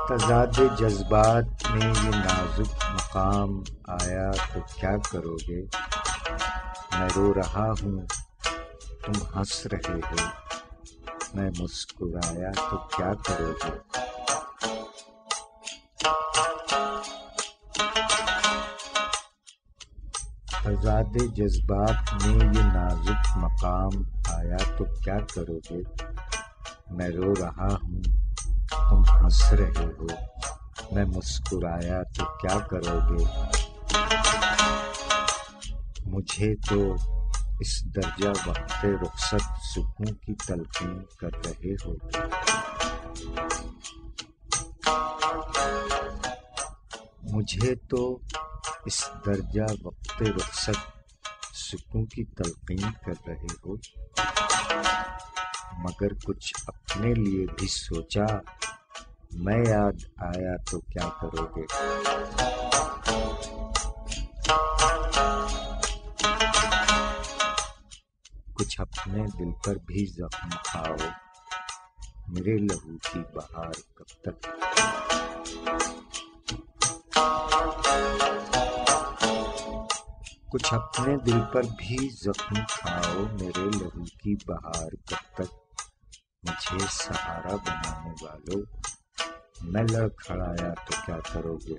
تضاد جذبات میں یہ نازک مقام آیا تو کیا کرو گے؟ میں رو رہا ہوں تم ہنس رہے ہو، میں مسکرایا تو کیا کرو گے؟ تضاد جذبات میں یہ نازک مقام آیا تو کیا کرو گے؟ میں رو رہا ہوں تم ہنس رہے ہو، میں مسکرایا تو کیا کرو گے؟ مجھے تو اس درجہ وقت رخصت سکون کی تلقین کر رہے ہو۔ مجھے تو اس درجہ وقت رخصت سکون کی تلقین کر رہے ہو، مگر کچھ اپنے لیے بھی سوچا، میں یاد آیا تو کیا کرو گے؟ کچھ اپنے دل پر بھی زخم کھاؤ، میرے لہو کی بہار کب تک؟ کچھ اپنے دل پر بھی زخم کھاؤ، میرے لہو کی بہار کب تک؟ مجھے سہارا بنانے والوں، میں لڑکھڑایا تو کیا کرو گے؟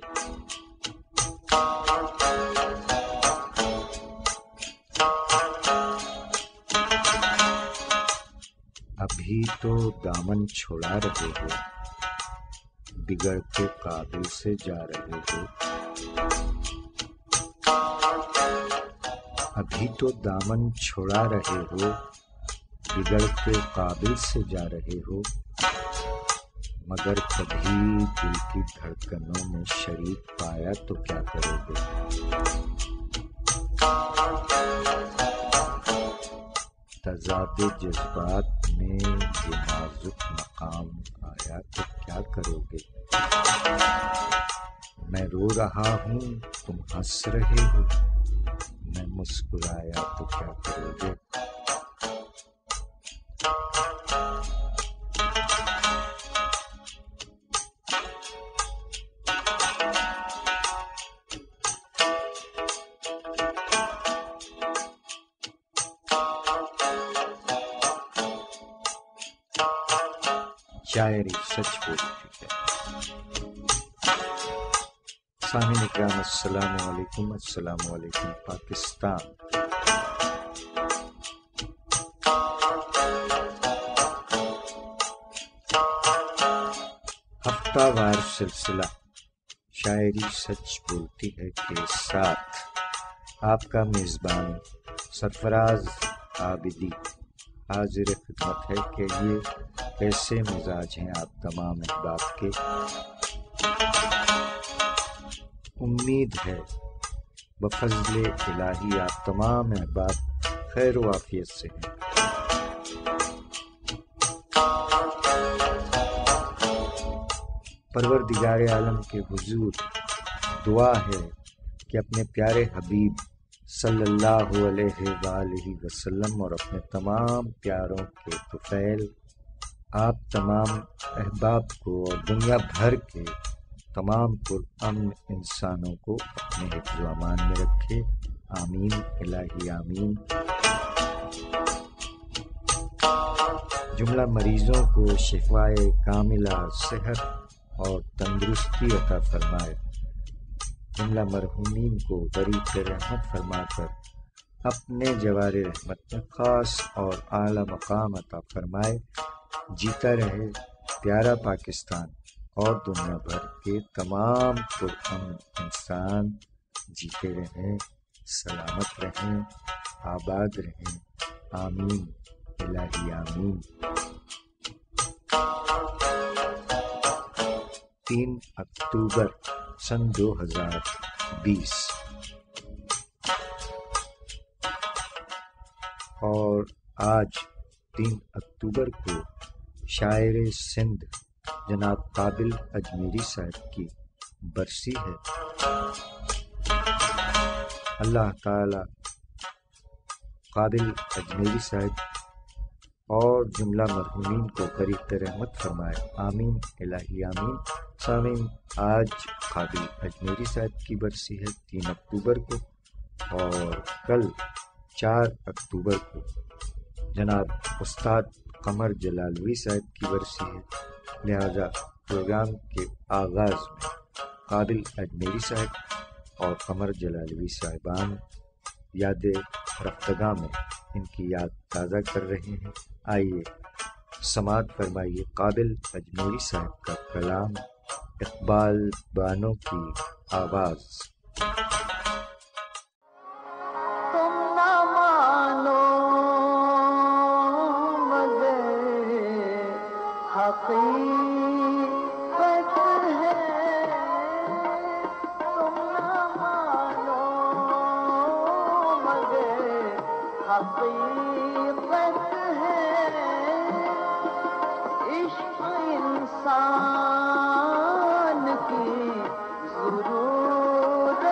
ابھی تو دامن چھڑا رہے ہو، بگڑتے قابل سے جا رہے ہو۔ ابھی تو دامن چھڑا رہے ہو، بگڑتے قابل سے جا رہے ہو، مگر کبھی دل کی دھڑکنوں میں شریک پایا تو کیا کرو گے؟ تضاد جذبات میں یہ نازک مقام آیا تو کیا کرو گے؟ میں رو رہا ہوں تم ہنس رہے ہو، میں مسکرایا تو کیا کرو گے؟ شاعری سچ بولتی ہے۔ سامعین اکرام السلام علیکم، السلام علیکم پاکستان۔ ہفتہ وار سلسلہ شاعری سچ بولتی ہے کے ساتھ آپ کا میزبان سرفراز عابدی حاضر خدمت ہے کہ یہ کیسے مزاج ہیں آپ تمام احباب کے۔ امید ہے بفضل الہی آپ تمام احباب خیر و عافیت سے ہیں۔ پروردگار عالم کے حضور دعا ہے کہ اپنے پیارے حبیب صلی اللہ علیہ وآلہ وسلم اور اپنے تمام پیاروں کے طفیل آپ تمام احباب کو اور دنیا بھر کے تمام پرامن انسانوں کو اپنے حفظ و امان میں رکھے، آمین الہی آمین۔ جملہ مریضوں کو شفائے کاملہ، صحت اور تندرستی عطا فرمائے، جملہ مرحومین کو غریب رحمت فرما کر اپنے جوار رحمت میں خاص اور اعلیٰ مقام عطا فرمائے۔ جیتا رہے پیارا پاکستان اور دنیا بھر کے تمام پرامن انسان جیتے رہیں، سلامت رہیں، آباد رہیں، آمین الہی آمین۔ 3 اکتوبر سن 2020 اور آج 3 اکتوبر کو شاعر سندھ جناب قابل اجمیری صاحب کی برسی ہے۔ اللہ تعالی قابل اجمیری صاحب اور جملہ مرحومین کو قریب رحمت فرمائے، آمین الہی آمین۔ سامعین، آج قابل اجمیری صاحب کی برسی ہے 3 اکتوبر کو، اور کل 4 اکتوبر کو جناب استاد قمر جلالوی صاحب کی برسی ہے، لہذا پروگرام کے آغاز میں قابل اجمیری صاحب اور قمر جلالوی صاحبان یاد رفتگاہ میں ان کی یاد تازہ کر رہے ہیں۔ آئیے سماعت فرمائیے قابل اجمیری صاحب کا کلام، اقبال بانوں کی آواز۔ تم نہ مانو مگر حقیقت ہے، تم نہ مانو مگر حقیقت ہے، عشق انسان کی ضرورت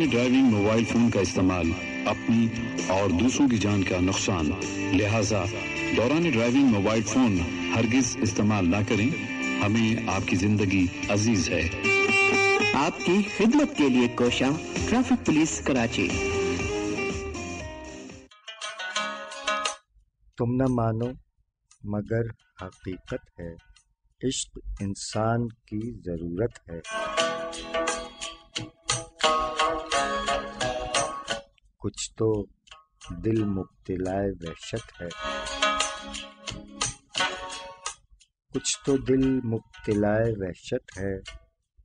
دوران ڈرائیونگ موبائل فون کا استعمال اپنی اور دوسروں کی جان کا نقصان، لہٰذا دوران ڈرائیونگ موبائل فون ہرگز استعمال نہ کریں۔ ہمیں آپ کی زندگی عزیز ہے۔ آپ کی خدمت کے لیے کوشاں، ٹریفک پولیس کراچی۔ تم نہ مانو مگر حقیقت ہے، عشق انسان کی ضرورت ہے۔ کچھ تو دل مبتلا وحشت ہے، کچھ تو دل مبتلا وحشت ہے،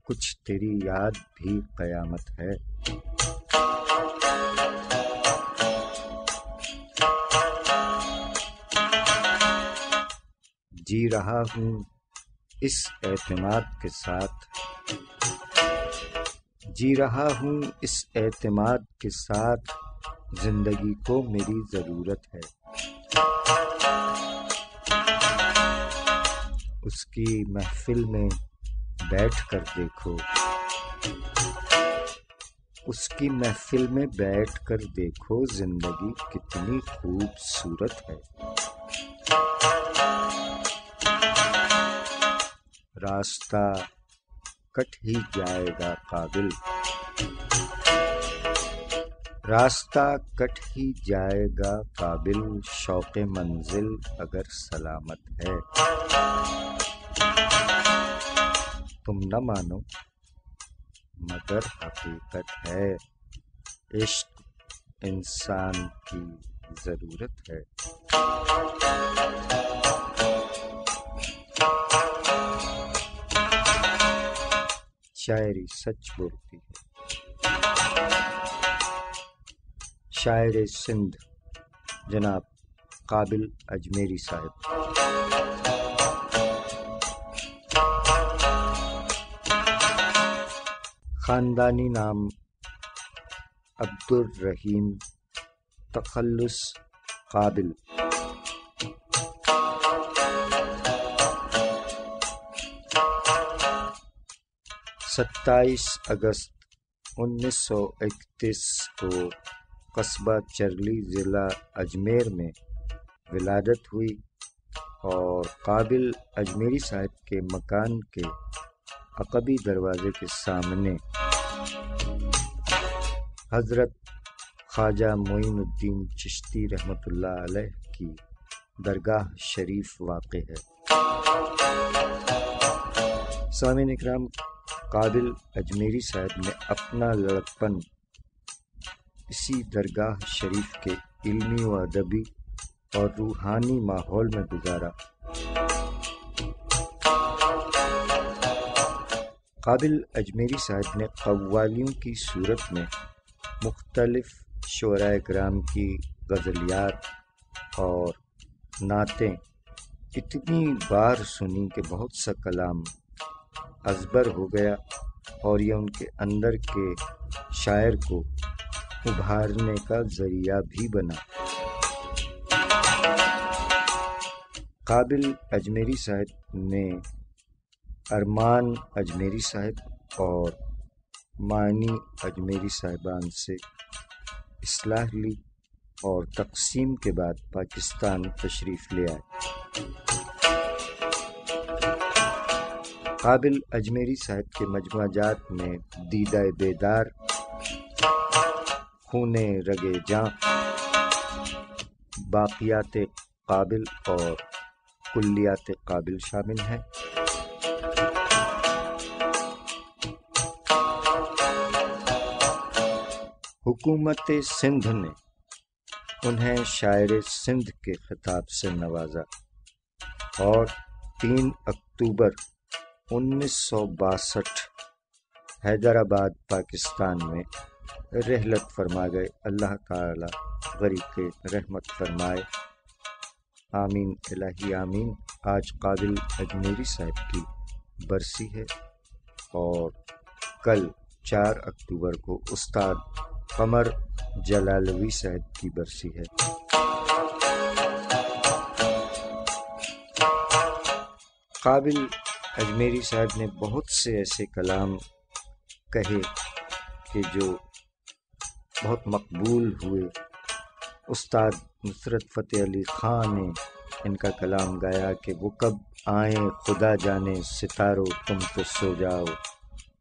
کچھ تیری یاد بھی قیامت ہے۔ جی رہا ہوں اس اعتماد کے ساتھ، جی رہا ہوں اس اعتماد کے ساتھ، زندگی کو میری ضرورت ہے۔ اس کی محفل میں بیٹھ کر دیکھو، اس کی محفل میں بیٹھ کر دیکھو، زندگی کتنی خوبصورت ہے۔ راستہ کٹ ہی جائے گا قابل، راستہ کٹ ہی جائے گا قابل، شوق منزل اگر سلامت ہے۔ تم نہ مانو مگر حقیقت ہے، عشق انسان کی ضرورت ہے۔ شاعری سچ بولتی ہے۔ شاعر سندھ جناب قابل اجمیری صاحب۔ خاندانی نام عبدالرحیم، تخلص قابل۔ 27 اگست 1931 کو قصبہ چرلی ضلع اجمیر میں ولادت ہوئی اور قابل اجمیری صاحب کے مکان کے عقبی دروازے کے سامنے حضرت خواجہ معین الدین چشتی رحمۃ اللہ علیہ کی درگاہ شریف واقع ہے۔ سامعین اکرام، قابل اجمیری صاحب نے اپنا لڑکپن اسی درگاہ شریف کے علمی و ادبی اور روحانی ماحول میں گزارا۔ قابل اجمیری صاحب نے قوالیوں کی صورت میں مختلف شعراء کرام کی غزلیات اور نعتیں اتنی بار سنی کہ بہت سا کلام ازبر ہو گیا اور یہ ان کے اندر کے شاعر کو ابھارنے کا ذریعہ بھی بنا۔ قابل اجمیری صاحب نے ارمان اجمیری صاحب اور معنی اجمیری صاحبان سے اصلاح لی اور تقسیم کے بعد پاکستان تشریف لے آئے۔ قابل اجمیری صاحب کے مجموعہ جات میں دیدہ بیدار، خونے رگے جاں، باقیات قابل اور کلیات قابل شامل ہیں۔ حکومت سندھ نے انہیں شاعر سندھ کے خطاب سے نوازا اور 3 اکتوبر 1962 حیدرآباد پاکستان میں رحلت فرما گئے۔ اللہ تعالی غریق رحمت فرمائے، آمین الہی آمین۔ آج قابل اجمیری صاحب کی برسی ہے اور کل 4 اکتوبر کو استاد قمر جلالوی صاحب کی برسی ہے۔ قابل اجمیری صاحب نے بہت سے ایسے کلام کہے کہ جو بہت مقبول ہوئے۔ استاد نصرت فتح علی خان نے ان کا کلام گایا کہ وہ کب آئیں خدا جانے ستاروں تم تو سو جاؤ،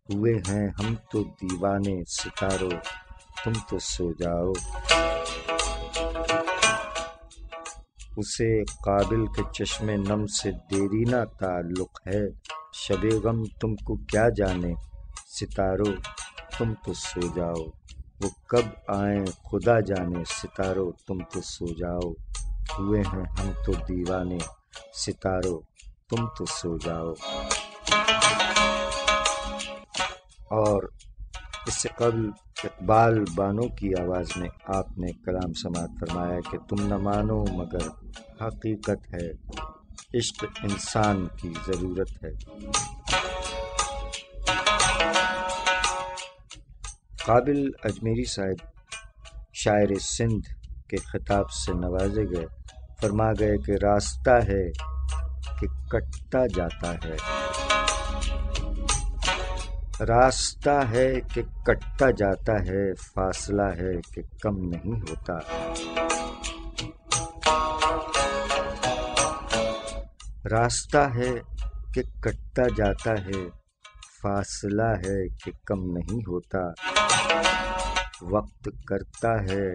ہوئے ہیں ہم تو دیوانے ستاروں تم تو سو جاؤ۔ اسے قابل کے چشم نم سے دیرینہ تعلق ہے، شب غم تم کو کیا جانے ستاروں تم تو سو جاؤ، وہ کب آئیں خدا جانے ستاروں تم تو سو جاؤ، ہوئے ہیں ہم تو دیوانے ستاروں تم تو سو جاؤ۔ اور اس سے قبل اقبال بانو کی آواز میں آپ نے کلام سماعت فرمایا کہ تم نہ مانو مگر حقیقت ہے، عشق انسان کی ضرورت ہے۔ قابل اجمیری صاحب شاعر سندھ کے خطاب سے نوازے گئے، فرما گئے کہ راستہ ہے کہ کٹتا جاتا ہے، راستہ ہے کہ کٹتا جاتا ہے، فاصلہ ہے کہ کم نہیں ہوتا، راستہ ہے کہ کٹتا جاتا ہے، فاصلہ ہے کہ کم نہیں ہوتا، وقت کرتا ہے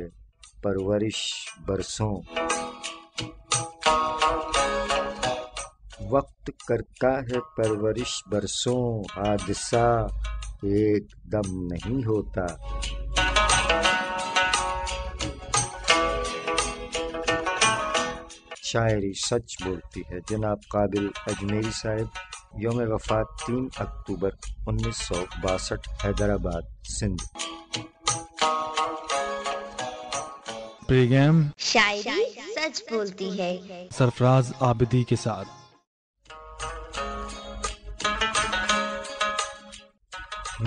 پرورش برسوں، وقت کرتا ہے پرورش برسوں، حادثہ ایک دم نہیں ہوتا۔ شاعری سچ بولتی ہے۔ جناب قابل اجمیری صاحب، یوم وفات 3 اکتوبر 1962، حیدرآباد، سندھ۔ بیگم شاعری سچ بولتی ہے، سرفراز عابدی کے ساتھ۔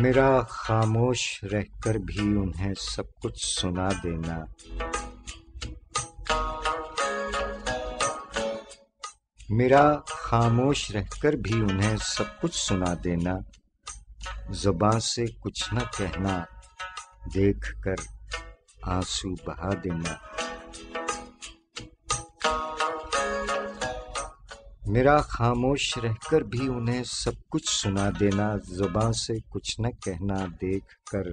میرا خاموش رہ کر بھی انہیں سب کچھ سنا دینا، میرا خاموش رہ کر بھی انہیں سب کچھ سنا دینا، زباں سے کچھ نہ کہنا، دیکھ کر آنسو بہا دینا، میرا خاموش رہ کر بھی انہیں سب کچھ سنا دینا، زباں سے کچھ نہ کہنا، دیکھ کر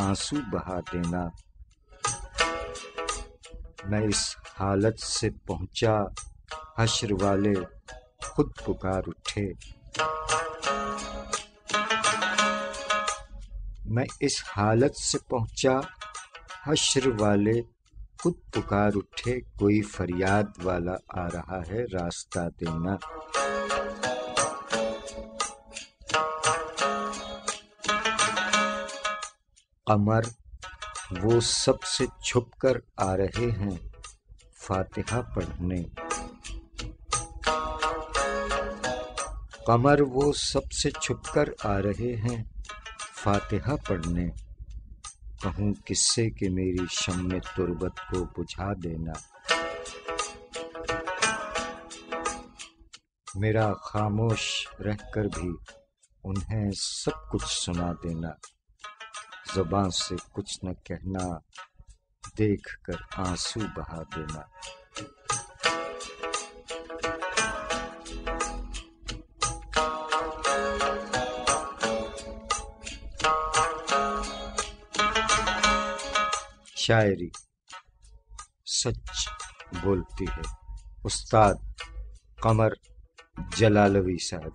آنسو بہا دینا۔ میں اس حالت سے پہنچا حشر والے خود پکار اٹھے، میں اس حالت سے پہنچا حشر والے خود پکار اٹھے، کوئی فریاد والا آ رہا ہے راستہ دینا۔ قمر وہ سب سے چھپ کر آ رہے ہیں فاتحہ پڑھنے، قمر وہ سب سے چھپ کر آ رہے ہیں فاتحہ پڑھنے، کہوں کس سے کہ میری شمع تربت کو بجھا دینا، میرا خاموش رہ کر بھی انہیں سب کچھ سنا دینا، زباں سے کچھ نہ کہنا، دیکھ کر آنسو بہا دینا۔ شاعری سچ بولتی ہے۔ استاد قمر جلالوی صاحب۔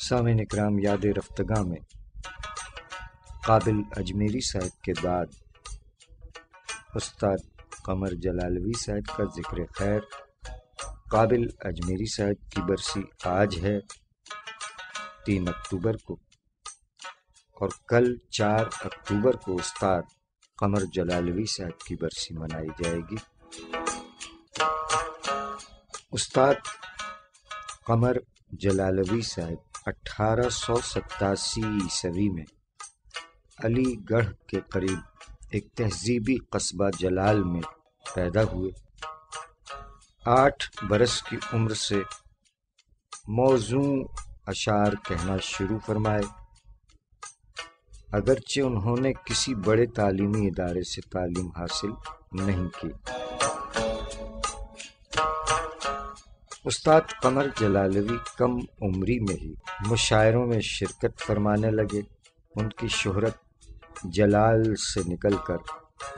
سامعین اکرام، یاد رفتگاں میں قابل اجمیری صاحب کے بعد استاد قمر جلالوی صاحب کا ذکر خیر۔ قابل اجمیری صاحب کی برسی آج ہے 3 اکتوبر کو، اور کل 4 اکتوبر کو استاد قمر جلالوی صاحب کی برسی منائی جائے گی۔ استاد قمر جلالوی صاحب 1887 عیسوی میں علی گڑھ کے قریب ایک تہذیبی قصبہ جلال میں پیدا ہوئے۔ 8 برس کی عمر سے موزوں اشعار کہنا شروع فرمائے۔ اگرچہ انہوں نے کسی بڑے تعلیمی ادارے سے تعلیم حاصل نہیں کی۔ استاد قمر جلالوی کم عمری میں ہی مشاعروں میں شرکت فرمانے لگے۔ ان کی شہرت جلال سے نکل کر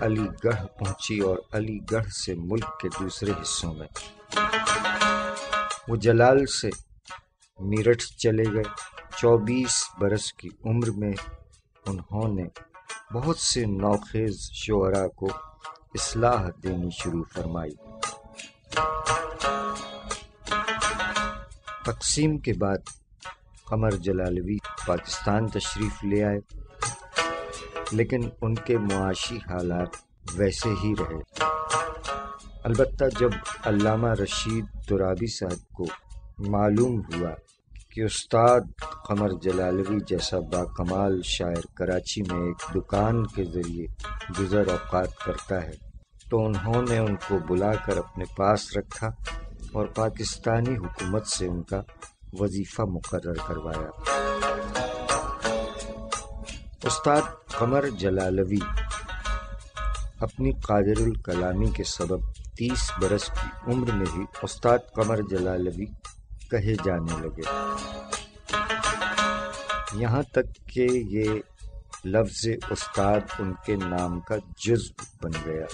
علی گڑھ پہنچی اور علی گڑھ سے ملک کے دوسرے حصوں میں۔ وہ جلال سے میرٹھ چلے گئے۔ 24 برس کی عمر میں انہوں نے بہت سے نوخیز شعراء کو اصلاح دینی شروع فرمائی۔ تقسیم کے بعد قمر جلالوی پاکستان تشریف لے آئے، لیکن ان کے معاشی حالات ویسے ہی رہے۔ البتہ جب علامہ رشید ترابی صاحب کو معلوم ہوا کہ استاد قمر جلالوی جیسا باکمال شاعر کراچی میں ایک دکان کے ذریعے گزر اوقات کرتا ہے، تو انہوں نے ان کو بلا کر اپنے پاس رکھا اور پاکستانی حکومت سے ان کا وظیفہ مقرر کروایا۔ استاد قمر جلالوی اپنی قادر الکلامی کے سبب 30 برس کی عمر میں ہی استاد قمر جلالوی کہے جانے لگے، یہاں تک کہ یہ لفظ استاد ان کے نام کا جزو بن گیا۔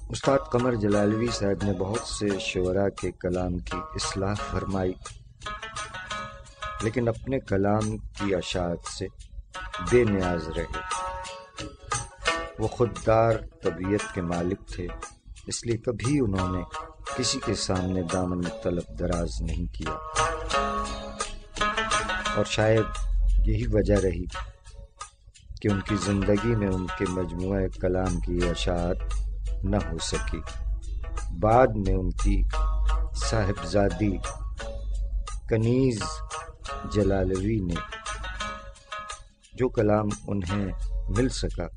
استاد قمر جلالوی صاحب نے بہت سے شعراء کے کلام کی اصلاح فرمائی، لیکن اپنے کلام کی اشاعت سے بے نیاز رہے۔ وہ خوددار طبیعت کے مالک تھے، اس لیے کبھی انہوں نے کسی کے سامنے دامن طلب دراز نہیں کیا، اور شاید یہی وجہ رہی کہ ان کی زندگی میں ان کے مجموعہ کلام کی اشاعت نہ ہو سکی۔ بعد میں ان کی صاحبزادی کنیز جلالوی نے جو کلام انہیں مل سکا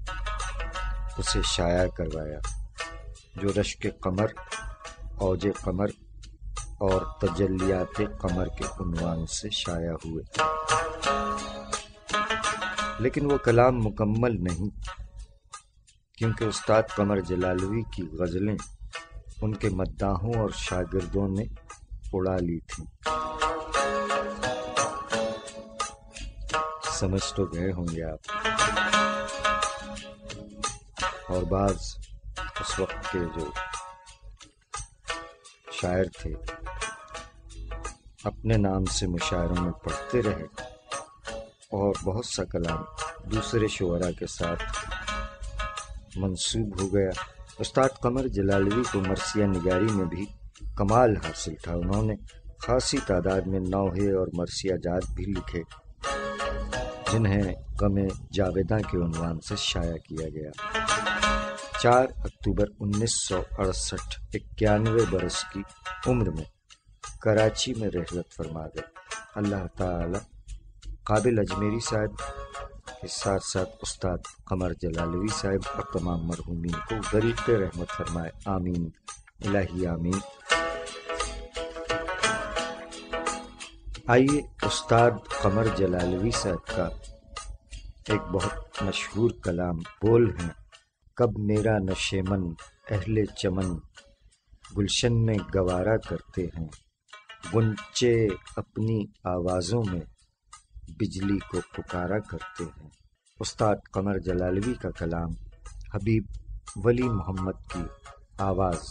اسے شائع کروایا، جو رشک قمر، اوج قمر اور تجلیات قمر کے عنوان سے شائع ہوئے۔ لیکن وہ کلام مکمل نہیں، کیونکہ استاد قمر جلالوی کی غزلیں ان کے مداحوں اور شاگردوں نے اڑا لی تھیں۔ سمجھ تو گئے ہوں گے آپ۔ اور بعض اس وقت کے جو شاعر تھے اپنے نام سے مشاعروں میں پڑھتے رہے، اور بہت سا کلام دوسرے شعراء کے ساتھ منسوب ہو گیا۔ استاد قمر جلالوی کو مرثیہ نگاری میں بھی کمال حاصل تھا۔ انہوں نے خاصی تعداد میں نوحے اور مرثیہ جات بھی لکھے، جنہیں غم جاویداں کے عنوان سے شائع کیا گیا۔ 4 اکتوبر 1968 91 برس کی عمر میں کراچی میں رحلت فرما گئے۔ اللہ تعالی قابل اجمیری صاحب کے ساتھ ساتھ استاد قمر جلالوی صاحب اور تمام مرحومین کو غریق رحمت فرمائے، آمین الہی آمین۔ آئیے استاد قمر جلالوی صاحب کا ایک بہت مشہور کلام بول ہیں: کب میرا نشیمن اہل چمن گلشن میں گوارا کرتے ہیں، غنچے اپنی آوازوں میں بجلی کو پکارا کرتے ہیں۔ استاد قمر جلالوی کا کلام، حبیب ولی محمد کی آواز۔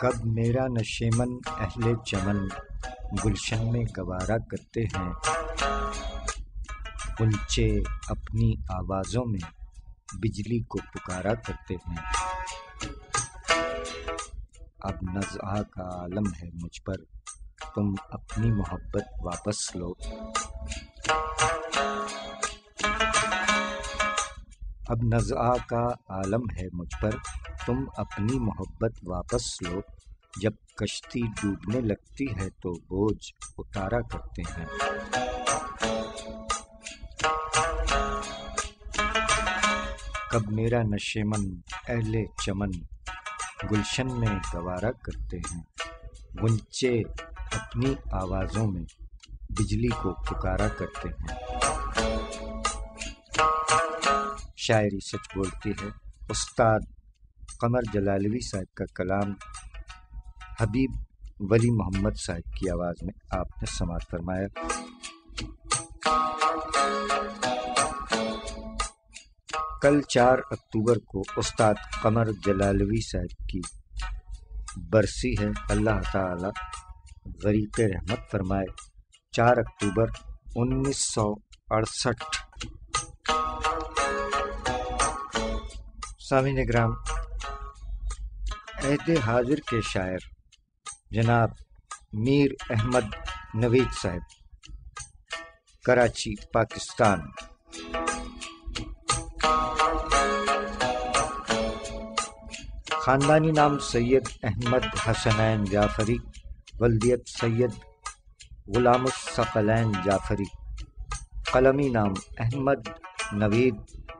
کب میرا نشیمن اہل چمن گلشن میں گوارا کرتے ہیں، غنچے اپنی آوازوں میں بجلی کو پکارا کرتے ہیں۔ اب نزعہ کا عالم ہے مجھ پر، تم اپنی محبت واپس لو۔ اب نزعہ کا عالم ہے مجھ پر، تم اپنی محبت واپس لو۔ جب کشتی ڈوبنے لگتی ہے تو بوجھ اتارا کرتے ہیں۔ کب میرا نشیمن اہل چمن گلشن میں گوارا کرتے ہیں، غنچے اپنی آوازوں میں بجلی کو پکارا کرتے ہیں۔ شاعری سچ بولتی ہے، استاد قمر جلالوی صاحب کا کلام حبیب ولی محمد صاحب کی آواز میں آپ نے سماعت فرمایا۔ کل 4 اکتوبر کو استاد قمر جلالوی صاحب کی برسی ہے، اللہ تعالی غریق رحمت فرمائے۔ 4 اکتوبر 1968۔ سامعین کرام، عہد حاضر کے شاعر جناب میر احمد نوید صاحب، کراچی، پاکستان۔ خاندانی نام سید احمد حسنین جعفری، ولدیت سید غلام الثقلین جعفری، قلمی نام احمد نوید،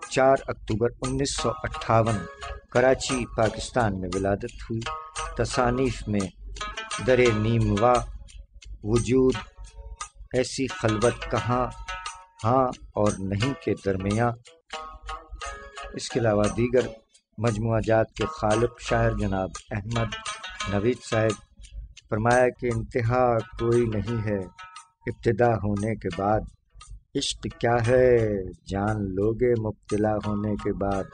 4 اکتوبر 1958 کراچی، پاکستان میں ولادت ہوئی۔ تصانیف میں در نیموا، وجود، ایسی خلوت کہاں، ہاں اور نہیں کے درمیاں، اس کے علاوہ دیگر مجموعہ جات کے خالق شاعر جناب احمد نوید صاحب، فرمایا کہ انتہا کوئی نہیں ہے ابتدا ہونے کے بعد، عشق کیا ہے جان لوگے مبتلا ہونے کے بعد۔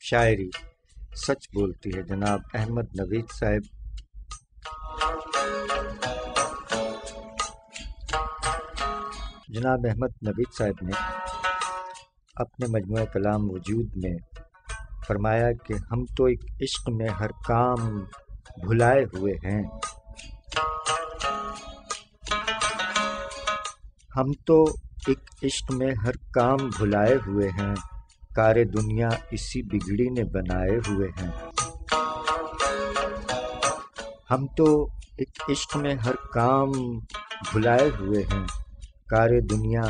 شاعری سچ بولتی ہے جناب احمد نوید صاحب، جناب احمد نوید صاحب نے اپنے مجموعہ کلام وجود میں فرمایا کہ ہم تو ایک عشق میں ہر کام بھلائے ہوئے ہیں، ہم تو ایک عشق میں ہر کام بھلائے ہوئے ہیں، کار دنیا اسی بگڑی نے بنائے ہوئے ہیں، ہم تو ایک عشق میں ہر کام بھلائے ہوئے ہیں، کار دنیا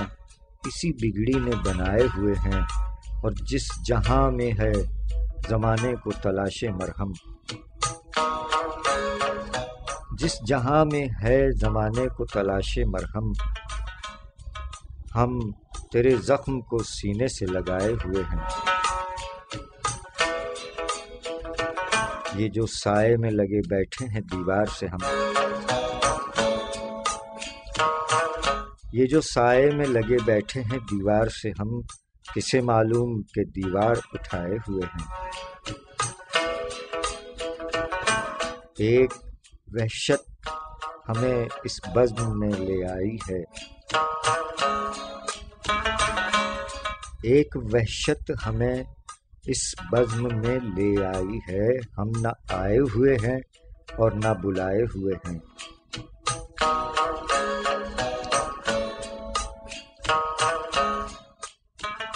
اسی بگڑی نے بنائے ہوئے ہیں، اور جس جہاں میں ہے زمانے کو تلاش مرہم، جس جہاں میں ہے زمانے کو تلاش مرہم، ہم تیرے زخم کو سینے سے لگائے ہوئے ہیں، یہ جو سائے میں لگے بیٹھے ہیں دیوار سے ہم، یہ جو سائے میں لگے بیٹھے ہیں دیوار سے ہم، کسے معلوم کہ دیوار اٹھائے ہوئے ہیں، ایک وحشت ہمیں اس بزم میں لے آئی ہے، ایک وحشت ہمیں اس بزم میں لے آئی ہے، ہم نہ آئے ہوئے ہیں اور نہ بلائے ہوئے ہیں،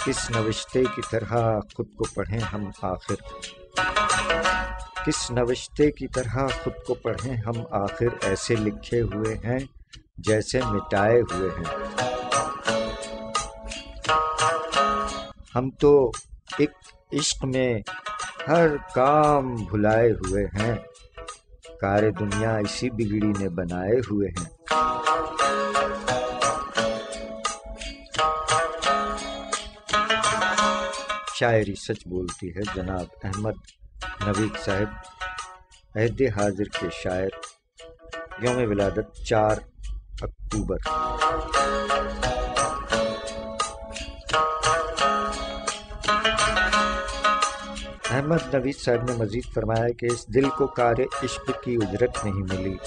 کس نوشتے کی طرح خود کو پڑھیں ہم آخر، کس نوشتے کی طرح خود کو پڑھیں ہم آخر، ایسے لکھے ہوئے ہیں جیسے مٹائے ہوئے ہیں، ہم تو ایک عشق میں ہر کام بھلائے ہوئے ہیں، کار دنیا اسی بگڑی نے بنائے ہوئے ہیں۔ شاعری سچ بولتی ہے جناب احمد نوید صاحب، عہد حاضر کے شاعر، یوم ولادت 4 اکتوبر۔ احمد نوید صاحب نے مزید فرمایا کہ اس دل کو کار عشق کی اجرت نہیں ملی،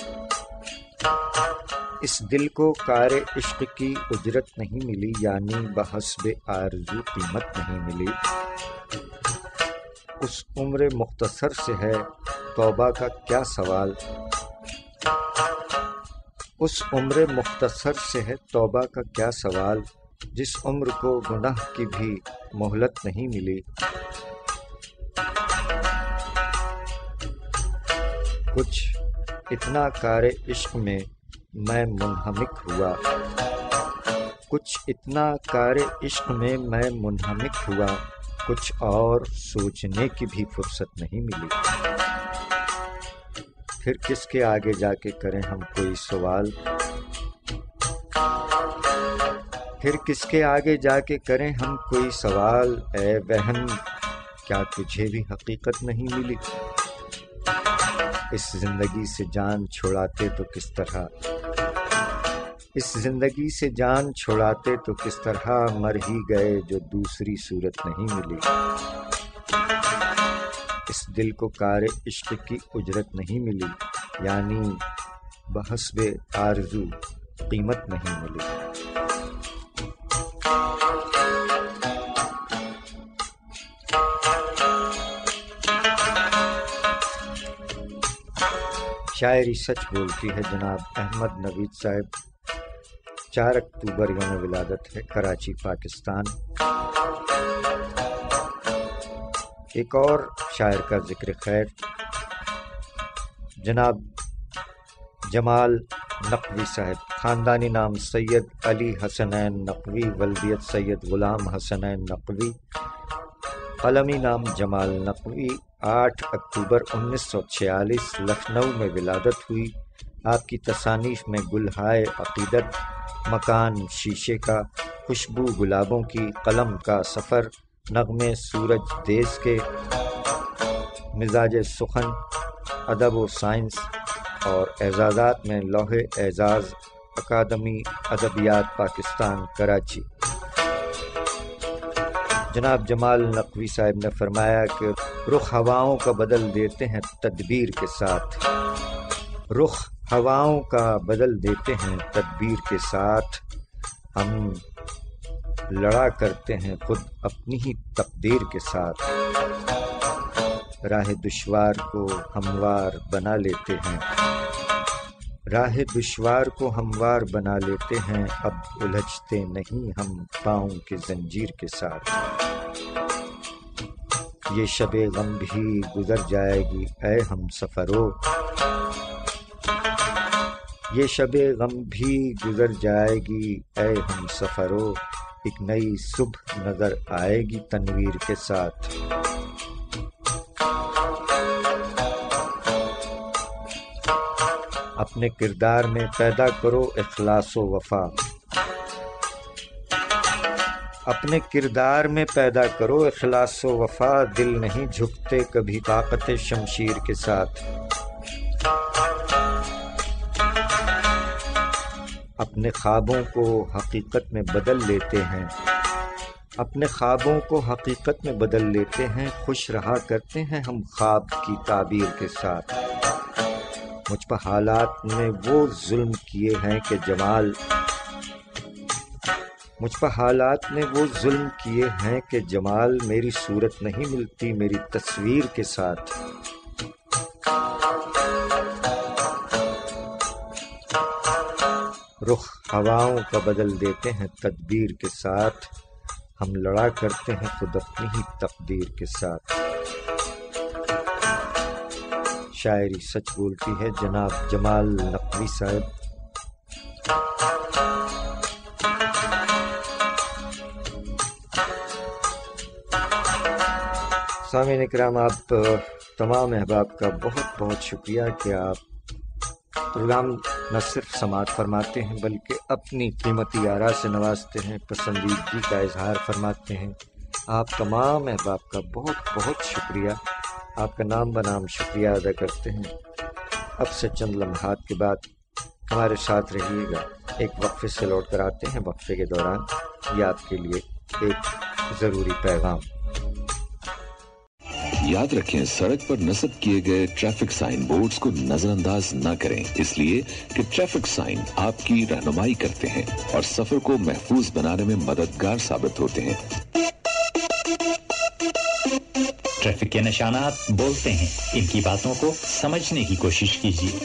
اس دل کو کار عشق کی اجرت نہیں ملی، یعنی بحسب آرزو قیمت نہیں ملی، اس عمر مختصر سے ہے توبہ کا کیا سوال، اس عمر مختصر سے ہے توبہ کا کیا سوال، جس عمر کو گناہ کی بھی مہلت نہیں ملی، کچھ اتنا کار عشق میں میں منہمک ہوا، کچھ اتنا کار عشق میں میں منہمک ہوا، کچھ اور سوچنے کی بھی فرصت نہیں ملی۔ پھر کس کے آگے جا کے کریں ہم کوئی سوال، پھر کس کے آگے جا کے کریں ہم کوئی سوال، اے وہم کیا تجھے بھی حقیقت نہیں ملی؟ اس زندگی سے جان چھڑاتے تو کس طرح، اس زندگی سے جان چھڑاتے تو کس طرح، مر ہی گئے جو دوسری صورت نہیں ملی۔ اس دل کو کار عشق کی اجرت نہیں ملی، یعنی بحسب آرزو قیمت نہیں ملی۔ شاعری سچ بولتی ہے جناب احمد نوید صاحب، 4 اکتوبر یوم ولادت ہے، کراچی پاکستان۔ ایک اور شاعر کا ذکر خیر، جناب جمال نقوی صاحب، خاندانی نام سید علی حسنین نقوی، ولدیت سید غلام حسنین نقوی، قلمی نام جمال نقوی، 8 اکتوبر 1946 لکھنؤ میں ولادت ہوئی۔ آپ کی تصانیف میں گلہائے عقیدت، مکان شیشے کا، خوشبو گلابوں کی، قلم کا سفر، نغمے سورج دیس کے، مزاج سخن، ادب و سائنس اور اعزازات میں لوح اعزاز، اکادمی ادبیات پاکستان کراچی۔ جناب جمال نقوی صاحب نے فرمایا کہ رخ ہواؤں کا بدل دیتے ہیں تدبیر کے ساتھ، رخ ہواؤں کا بدل دیتے ہیں تدبیر کے ساتھ، ہم لڑا کرتے ہیں خود اپنی ہی تقدیر کے ساتھ، راہ دشوار کو ہموار بنا لیتے ہیں، راہ دشوار کو ہموار بنا لیتے ہیں، اب الجھتے نہیں ہم پاؤں کے زنجیر کے ساتھ، یہ شب غم بھی گزر جائے گی اے ہم سفرو، یہ شب غم بھی گزر جائے گی اے ہم سفرو، ایک نئی صبح نظر آئے گی تنویر کے ساتھ۔ اپنے کردار میں پیدا کرو اخلاص و وفا، اپنے کردار میں پیدا کرو اخلاص و وفا، دل نہیں جھکتے کبھی طاقت شمشیر کے ساتھ، اپنے خوابوں کو حقیقت میں بدل لیتے ہیں، اپنے خوابوں کو حقیقت میں بدل لیتے ہیں، خوش رہا کرتے ہیں ہم خواب کی تعبیر کے ساتھ، مجھ پر حالات نے وہ ظلم کیے ہیں کہ جمال، مجھ پر حالات نے وہ ظلم کیے ہیں کہ جمال، میری صورت نہیں ملتی میری تصویر کے ساتھ، رخ ہواؤں کا بدل دیتے ہیں تدبیر کے ساتھ، ہم لڑا کرتے ہیں خود اپنی ہی تقدیر کے ساتھ۔ شاعری سچ بولتی ہے جناب جمال نقوی صاحب۔ سامعین اکرام، آپ تمام احباب کا بہت بہت شکریہ کہ آپ پروگرام نہ صرف سماعت فرماتے ہیں بلکہ اپنی قیمتی آراء سے نوازتے ہیں، پسندیدگی کا اظہار فرماتے ہیں۔ آپ تمام احباب کا بہت بہت شکریہ، آپ کا نام بنام شکریہ ادا کرتے ہیں۔ اب سے چند لمحات کے بعد ہمارے ساتھ رہیے گا، ایک وقفے سے لوٹ کر آتے ہیں۔ وقفے کے دوران یہ آپ کے لیے ایک ضروری پیغام۔ یاد رکھیں، سڑک پر نصب کیے گئے ٹریفک سائن بورڈز کو نظر انداز نہ کریں، اس لیے کہ ٹریفک سائن آپ کی رہنمائی کرتے ہیں اور سفر کو محفوظ بنانے میں مددگار ثابت ہوتے ہیں۔ ٹریفک کے نشانات بولتے ہیں، ان کی باتوں کو سمجھنے کی کوشش کیجیے۔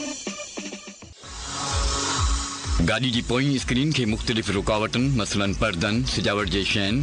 گاڑی کی پوئیں اسکرین کے مختلف رکاوٹن مثلاً پردن، سجاوٹ جے شین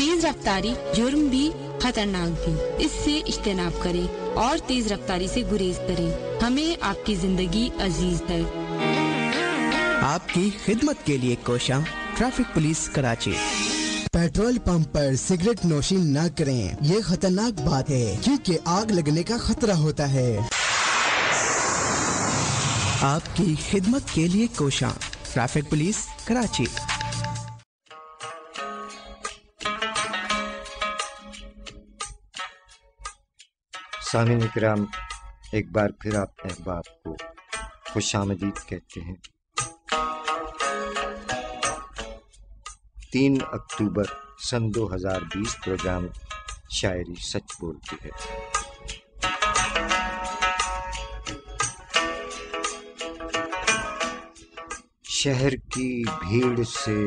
تیز رفتاری جرم بھی خطرناک بھی، اس سے اجتناب کریں اور تیز رفتاری سے گریز کریں۔ ہمیں آپ کی زندگی عزیز ہے۔ آپ کی خدمت کے لیے کوشاں traffic police Karachi. Petrol pump پر سگریٹ نوشی نہ کریں، یہ خطرناک بات ہے کیونکہ آگ لگنے کا خطرہ ہوتا ہے۔ آپ کی خدمت کے لیے کوشاں ٹریفک پولیس کراچی۔ سامعین کرام، ایک بار پھر آپ احباب کو خوش آمدید کہتے ہیں۔ 3 اکتوبر سن 2020 پروگرام شاعری سچ بولتی ہے۔ شہر کی بھیڑ سے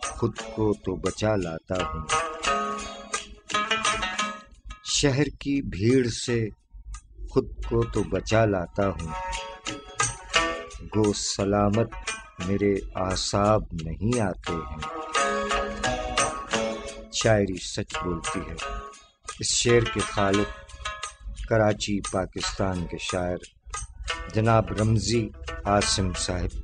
خود کو تو بچا لاتا ہوں، شہر کی بھیڑ سے خود کو تو بچا لاتا ہوں، گو سلامت میرے اعصاب نہیں آتے ہیں۔ شاعری سچ بولتی ہے۔ اس شعر کے خالق کراچی پاکستان کے شاعر جناب رمزی عاصم صاحب۔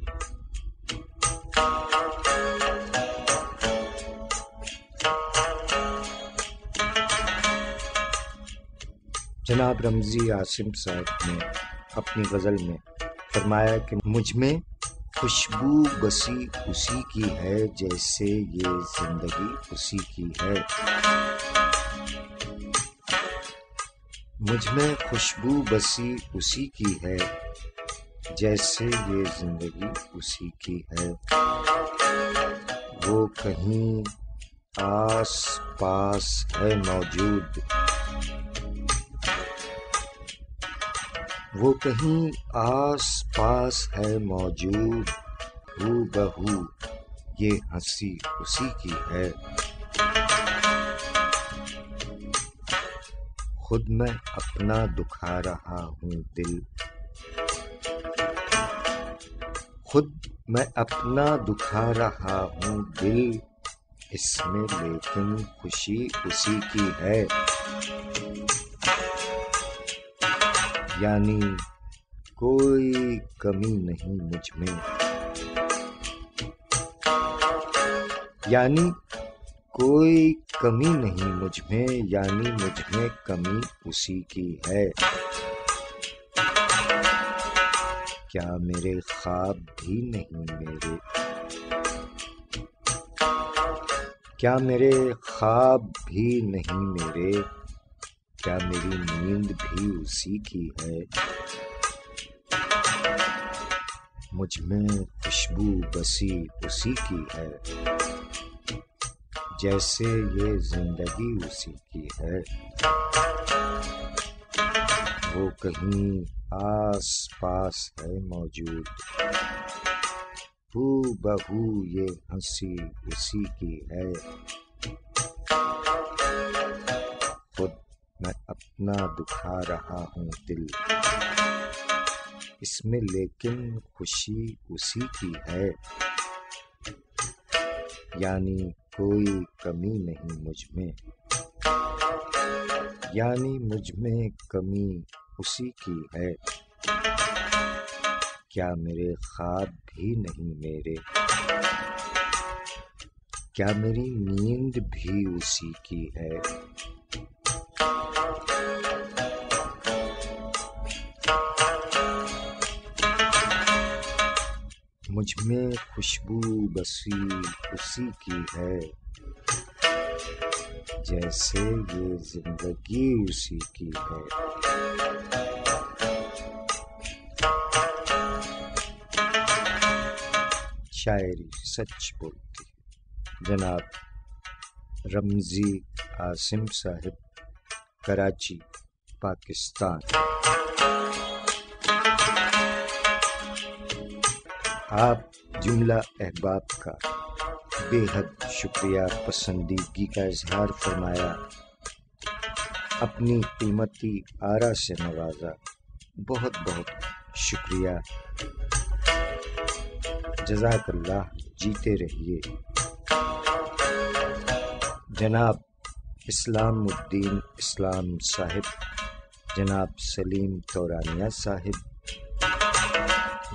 جناب رمزی عاصم صاحب نے اپنی غزل میں فرمایا کہ مجھ میں خوشبو بسی اسی کی ہے جیسے یہ زندگی اسی کی ہے، مجھ میں خوشبو بسی اسی کی ہے جیسے یہ زندگی اسی کی ہے، وہ کہیں آس پاس ہے موجود، وہ کہیں آس پاس ہے موجود، ہو بہو یہ ہنسی اسی کی ہے، خود میں اپنا دکھا رہا ہوں دل، خود میں اپنا دکھا رہا ہوں دل، اس میں لیکن خوشی اسی کی ہے، یعنی کوئی کمی نہیں مجھ میں، یعنی کوئی کمی نہیں مجھ میں، یعنی مجھ میں کمی اسی کی ہے، کیا میرے خواب بھی نہیں میرے، کیا میرے خواب بھی نہیں میرے، کیا میری نیند بھی اسی کی ہے، مجھ میں خوشبو بسی اسی کی ہے جیسے یہ زندگی اسی کی ہے، وہ کہیں آس پاس ہے موجود، ہو بہو یہ ہنسی اسی کی ہے، خود میں اپنا دکھا رہا ہوں دل، اس میں لیکن خوشی اسی کی ہے، یعنی کوئی کمی نہیں مجھ میں، یعنی مجھ میں کمی اسی کی ہے، کیا میرے خواب بھی نہیں میرے، کیا میری نیند بھی اسی کی ہے، مجھ میں خوشبو بسی اسی کی ہے جیسے یہ زندگی اسی کی ہے۔ شاعری سچ بولتی ہے۔ جناب رمزی عاصم صاحب، کراچی، پاکستان۔ آپ جملہ احباب کا بے حد شکریہ پسندیدگی کا اظہار فرمایا، اپنی قیمتی آرا سے نوازا، بہت بہت شکریہ، جزاک اللہ، جیتے رہیے۔ جناب اسلام الدین اسلام صاحب، جناب سلیم تورانیہ صاحب،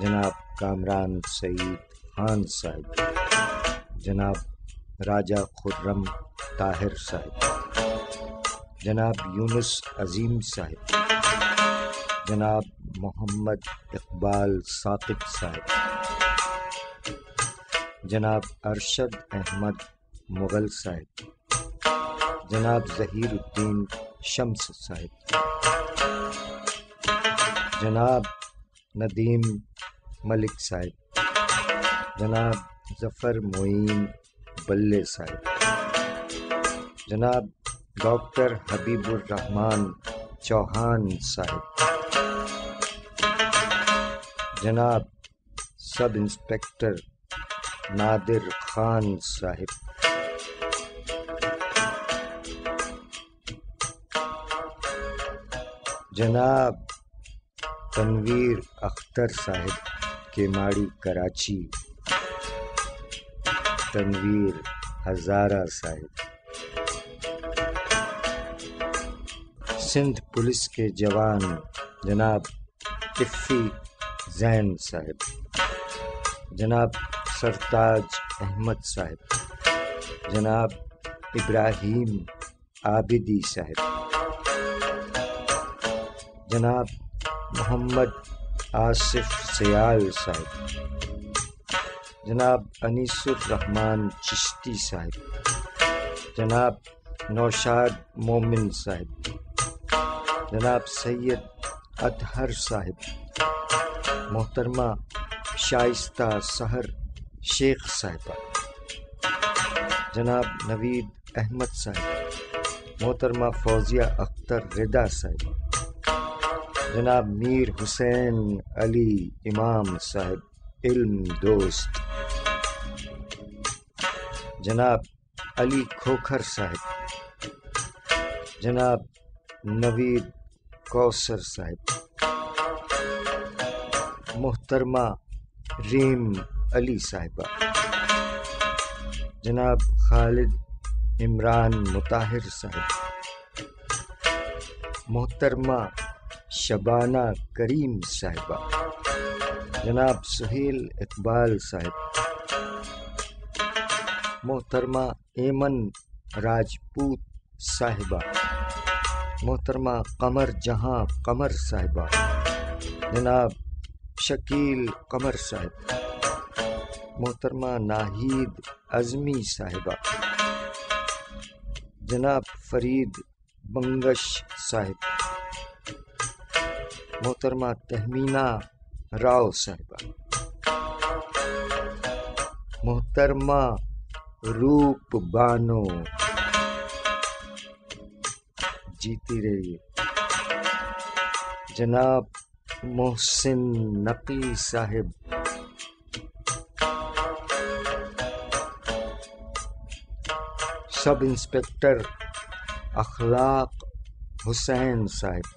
جناب کامران سعید خان صاحب، جناب راجہ خرم طاہر صاحب، جناب یونس عظیم صاحب، جناب محمد اقبال ثاقب صاحب، جناب ارشد احمد مغل صاحب، جناب ظہیر الدین شمس صاحب، جناب ندیم ملک صاحب، جناب ظفر معین بلے صاحب، جناب ڈاکٹر حبیب الرحمان چوہان صاحب، جناب سب انسپکٹر نادر خان صاحب، جناب تنویر اختر صاحب کیماڑی کراچی، تنویر ہزارہ صاحب، سندھ پولیس کے جوان جناب افی زین صاحب، جناب سرتاج احمد صاحب، جناب ابراہیم عابدی صاحب، جناب محمد آصف سیال صاحب، جناب انیس الرحمان چشتی صاحب، جناب نوشاد مومن صاحب، جناب سید اطہر صاحب، محترمہ شائستہ سحر شیخ صاحبہ، جناب نوید احمد صاحب، محترمہ فوزیہ اختر رضا صاحبہ، جناب میر حسین علی امام صاحب علم دوست، جناب علی کھوکھر صاحب، جناب نوید کوثر صاحب، محترمہ ریم علی صاحبہ، جناب خالد عمران مطاہر صاحب، محترمہ شبانہ کریم صاحبہ، جناب سہیل اقبال صاحب، محترمہ ایمن راجپوت صاحبہ، محترمہ قمر جہاں قمر صاحبہ، جناب شکیل قمر صاحب، محترمہ ناہید اعظمی صاحبہ، جناب فرید بنگش صاحب، محترمہ تہمینہ راؤ صاحبہ، محترمہ روپ بانو، جیتی رہیے، جناب محسن نقی صاحب، سب انسپکٹر اخلاق حسین صاحب،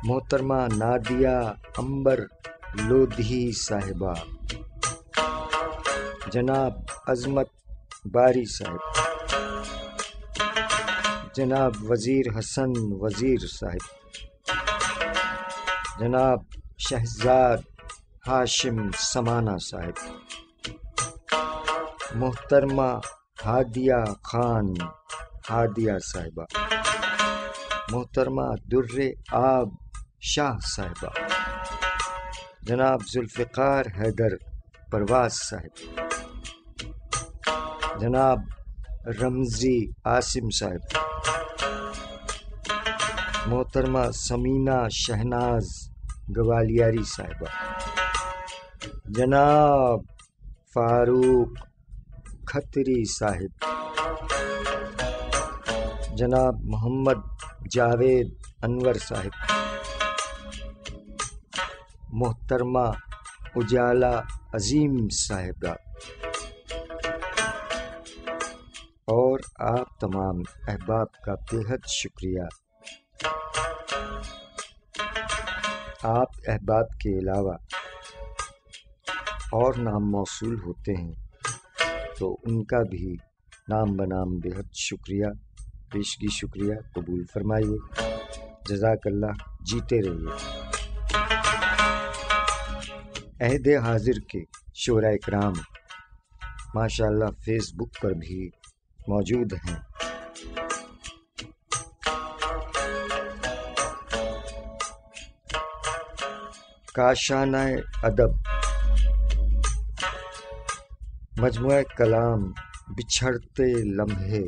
محترمہ نادیہ امبر لودھی صاحبہ، جناب عظمت باری صاحب، جناب وزیر حسن وزیر صاحب، جناب شہزاد ہاشم سمانہ صاحب، محترمہ ہادیہ خان ہادیہ صاحبہ، محترمہ در آب شاہ صاحبہ، جناب ذوالفقار حیدر پرواز صاحب، جناب رمزی عاصم صاحب، محترمہ سمینہ شہناز گوالیاری صاحبہ، جناب فاروق کھتری صاحب، جناب محمد جاوید انور صاحب، محترمہ اجالا عظیم صاحبہ، اور آپ تمام احباب کا بےحد شکریہ۔ آپ احباب کے علاوہ اور نام موصول ہوتے ہیں تو ان کا بھی نام بنام بہت شکریہ، پیشگی شکریہ قبول فرمائیے، جزاک اللہ، جیتے رہیے۔ عہد حاضر کے شعراء کرام ماشاء اللہ فیس بک پر بھی موجود ہیں۔ کاشانہ ادب، مجموعہ کلام بچھڑتے لمحے،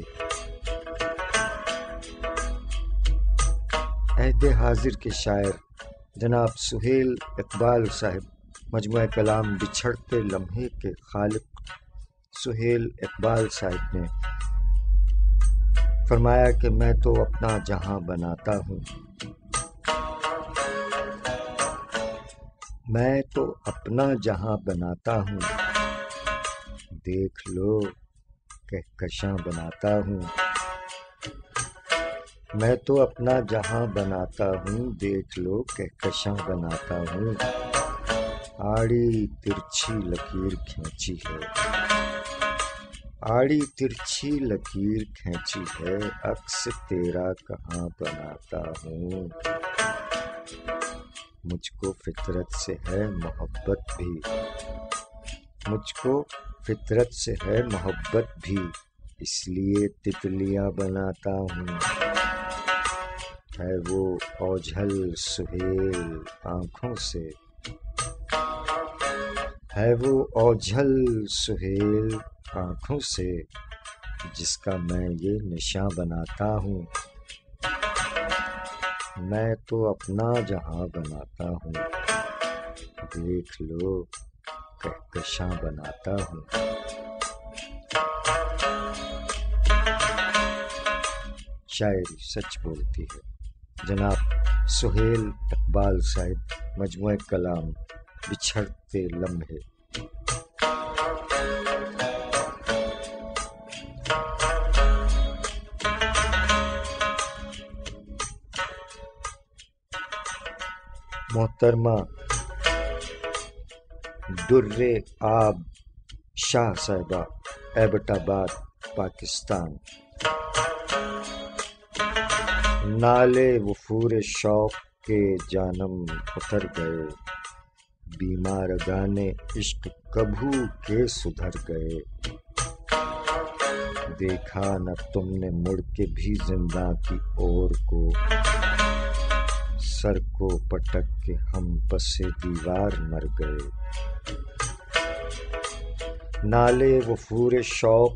عہد حاضر کے شاعر جناب سہیل اقبال صاحب، مجموعہ کلام بچھڑتے لمحے کے خالق سہیل اقبال صاحب نے فرمایا کہ میں تو اپنا جہاں بناتا ہوں، میں تو اپنا جہاں بناتا ہوں، دیکھ لو کہکشاں بناتا ہوں، میں تو اپنا جہاں بناتا ہوں، دیکھ لو کہکشاں بناتا ہوں، آڑی ترچھی لکیر کھینچی ہے، آڑی ترچھی لکیر کھینچی ہے، عکس تیرا کہاں بناتا ہوں، مجھ کو فطرت سے ہے محبت بھی، مجھ کو فطرت سے ہے محبت بھی، اس لیے تتلیاں بناتا ہوں، ہے وہ اوجھل سہیل آنکھوں سے، ہے وہ اوجھل سہیل آنکھوں سے، جس کا میں یہ نشاں بناتا ہوں، میں تو اپنا جہاں بناتا ہوں، دیکھ لو کہکشاں بناتا ہوں۔ شاعری سچ بولتی ہے، جناب سہیل اقبال صاحب، مجموعہ کلام بچھڑتے لمحے۔ محترمہ در آب شاہ صاحبہ، ایبٹ آباد، پاکستان۔ نالے وفور شوق کے جانم اتر گئے، بیمار گانے عشق کبھو کے سدھر گئے، دیکھا نہ تم نے مڑ کے بھی زندہ کی اور کو، سر کو پٹک کے ہم پسے دیوار مر گئے، نالے وفور شوق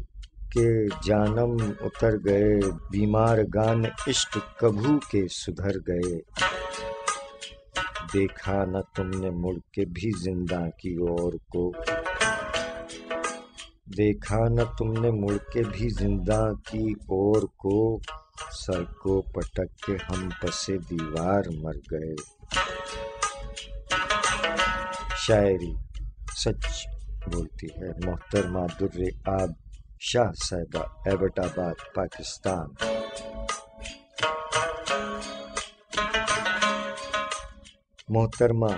کے جانم اتر گئے، بیمار گان عشق کبھو کے سدھر گئے، دیکھا نہ تم نے مڑ کے بھی زندہ کی اور کو، دیکھا نہ تم نے مڑ کے بھی زندہ کی اور کو، سر کو پٹک کے ہم پسے دیوار مر گئے۔ شاعری سچ بولتی ہے، محترمہ در آب شاہ صاحبہ، ایبٹ آباد، پاکستان۔ محترمہ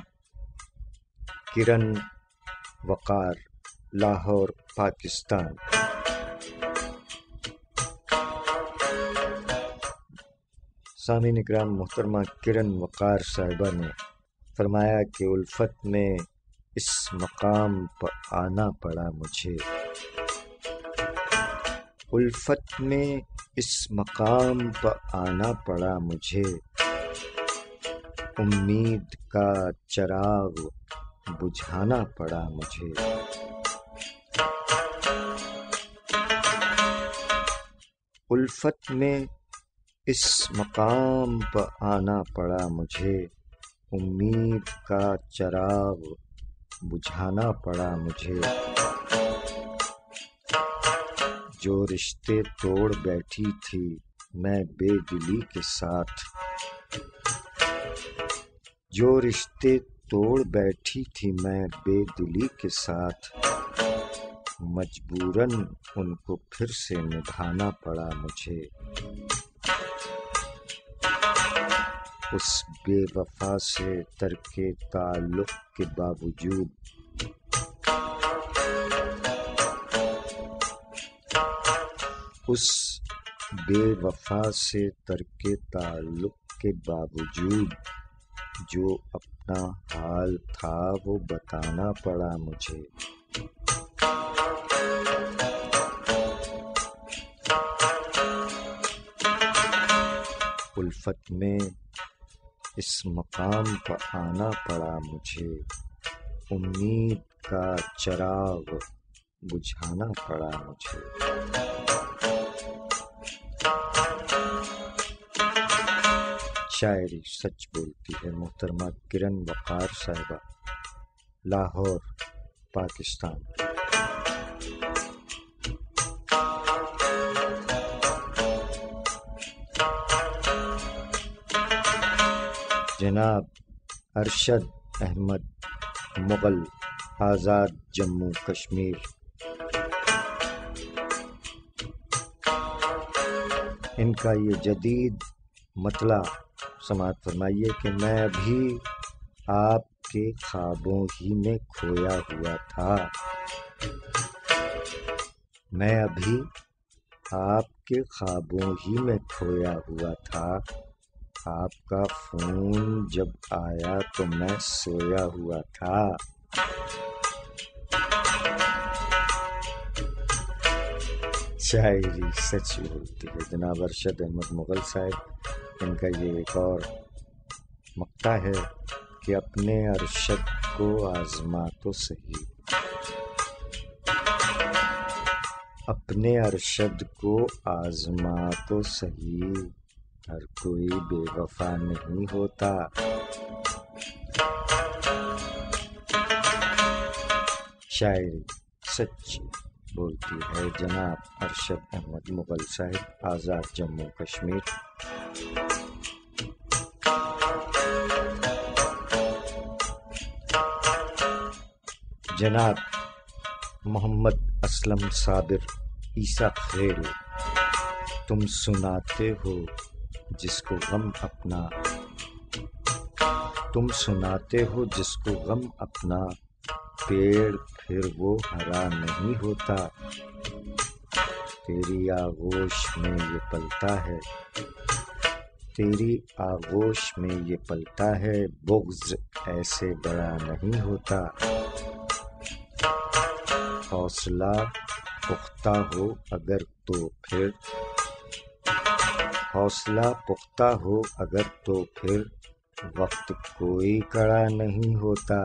کرن وقار، لاہور، پاکستان۔ سامعین اکرام، محترمہ کرن وقار صاحبہ نے فرمایا کہ الفت میں اس مقام پر آنا پڑا مجھے، الفت میں اس مقام پر آنا پڑا مجھے، امید کا چراغ بجھانا پڑا مجھے، الفت میں اس مقام پر آنا پڑا مجھے، امید کا چراغ بجھانا پڑا مجھے، جو رشتے توڑ بیٹھی تھی میں بے دلی کے ساتھ، جو رشتے توڑ بیٹھی تھی میں بے دلی کے ساتھ، مجبوراً ان کو پھر سے نبھانا پڑا مجھے، اس بے وفا سے ترک تعلق کے باوجود، اس بے وفا سے ترک تعلق کے باوجود جو اپنا حال تھا وہ بتانا پڑا مجھے۔ الفت میں اس مقام پر آنا پڑا مجھے، امید کا چراغ بجھانا پڑا مجھے۔ شاعری سچ بولتی ہے محترمہ کرن وقار صاحبہ، لاہور، پاکستان۔ جناب ارشد احمد مغل، آزاد جموں کشمیر۔ ان کا یہ جدید مطلع سماعت فرمائیے کہ میں ابھی آپ کے خوابوں ہی میں کھویا ہوا تھا، میں ابھی آپ کے خوابوں ہی میں کھویا ہوا تھا، آپ کا فون جب آیا تو میں سویا ہوا تھا۔ شاعری سچ بولتی ہے جناب ارشد احمد مغل صاحب۔ ان کا یہ ایک اور مقطع ہے کہ اپنے ارشد کو آزما تو صحیح، اپنے ارشد کو آزما تو صحیح، ہر کوئی بے وفا نہیں ہوتا۔ شاعری سچ بولتی ہے جناب ارشد احمد مغل صاحب، آزاد جموں کشمیر۔ جناب محمد اسلم صابر عیسیٰ خیل، تم سناتے ہو جس کو غم اپنا، تم سناتے ہو جس کو غم اپنا، پیڑ پھر وہ ہرا نہیں ہوتا، تیری آغوش میں یہ پلتا ہے، تیری آغوش میں یہ پلتا ہے، بغض ایسے بڑا نہیں ہوتا، حوصلہ پختہ ہو اگر تو پھر، حوصلہ پختہ ہو اگر تو پھر، وقت کوئی کڑا نہیں ہوتا،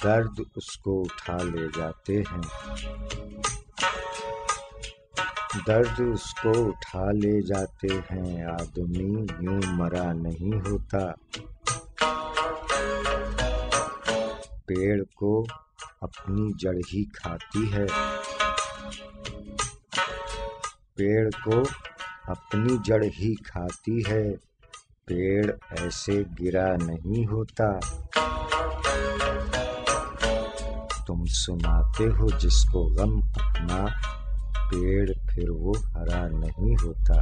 درد اس کو اٹھا لے جاتے ہیں، درد اس کو اٹھا لے جاتے ہیں، آدمی یوں مرا نہیں ہوتا، پیڑ کو اپنی جڑ ہی کھاتی ہے، پیڑ کو اپنی جڑ ہی کھاتی ہے، پیڑ ایسے گرا نہیں ہوتا، تم سناتے ہو جس کو غم اپنا، پیڑ پھر وہ ہرا نہیں ہوتا۔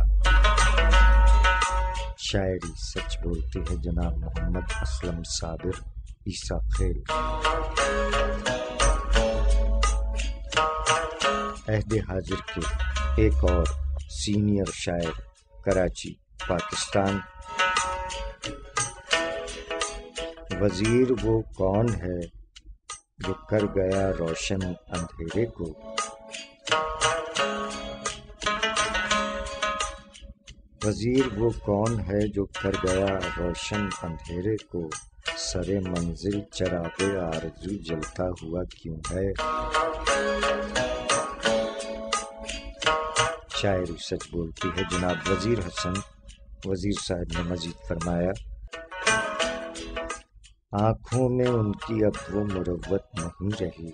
شاعری سچ بولتی ہے جناب محمد اسلم صابر عیسیٰ خیل۔ عہد حاضر کے ایک اور سینئر شاعر، کراچی، پاکستان۔ وزیر وہ کون ہے جو کر گیا روشن اندھیرے کو، وزیر وہ کون ہے جو کر گیا روشن اندھیرے کو، سر منزل چراغ آرزو جلتا ہوا کیوں ہے۔ شاعری سچ بولتی ہے جناب وزیر حسن وزیر صاحب نے مزید فرمایا، آنکھوں میں ان کی اب وہ مروت نہیں رہی،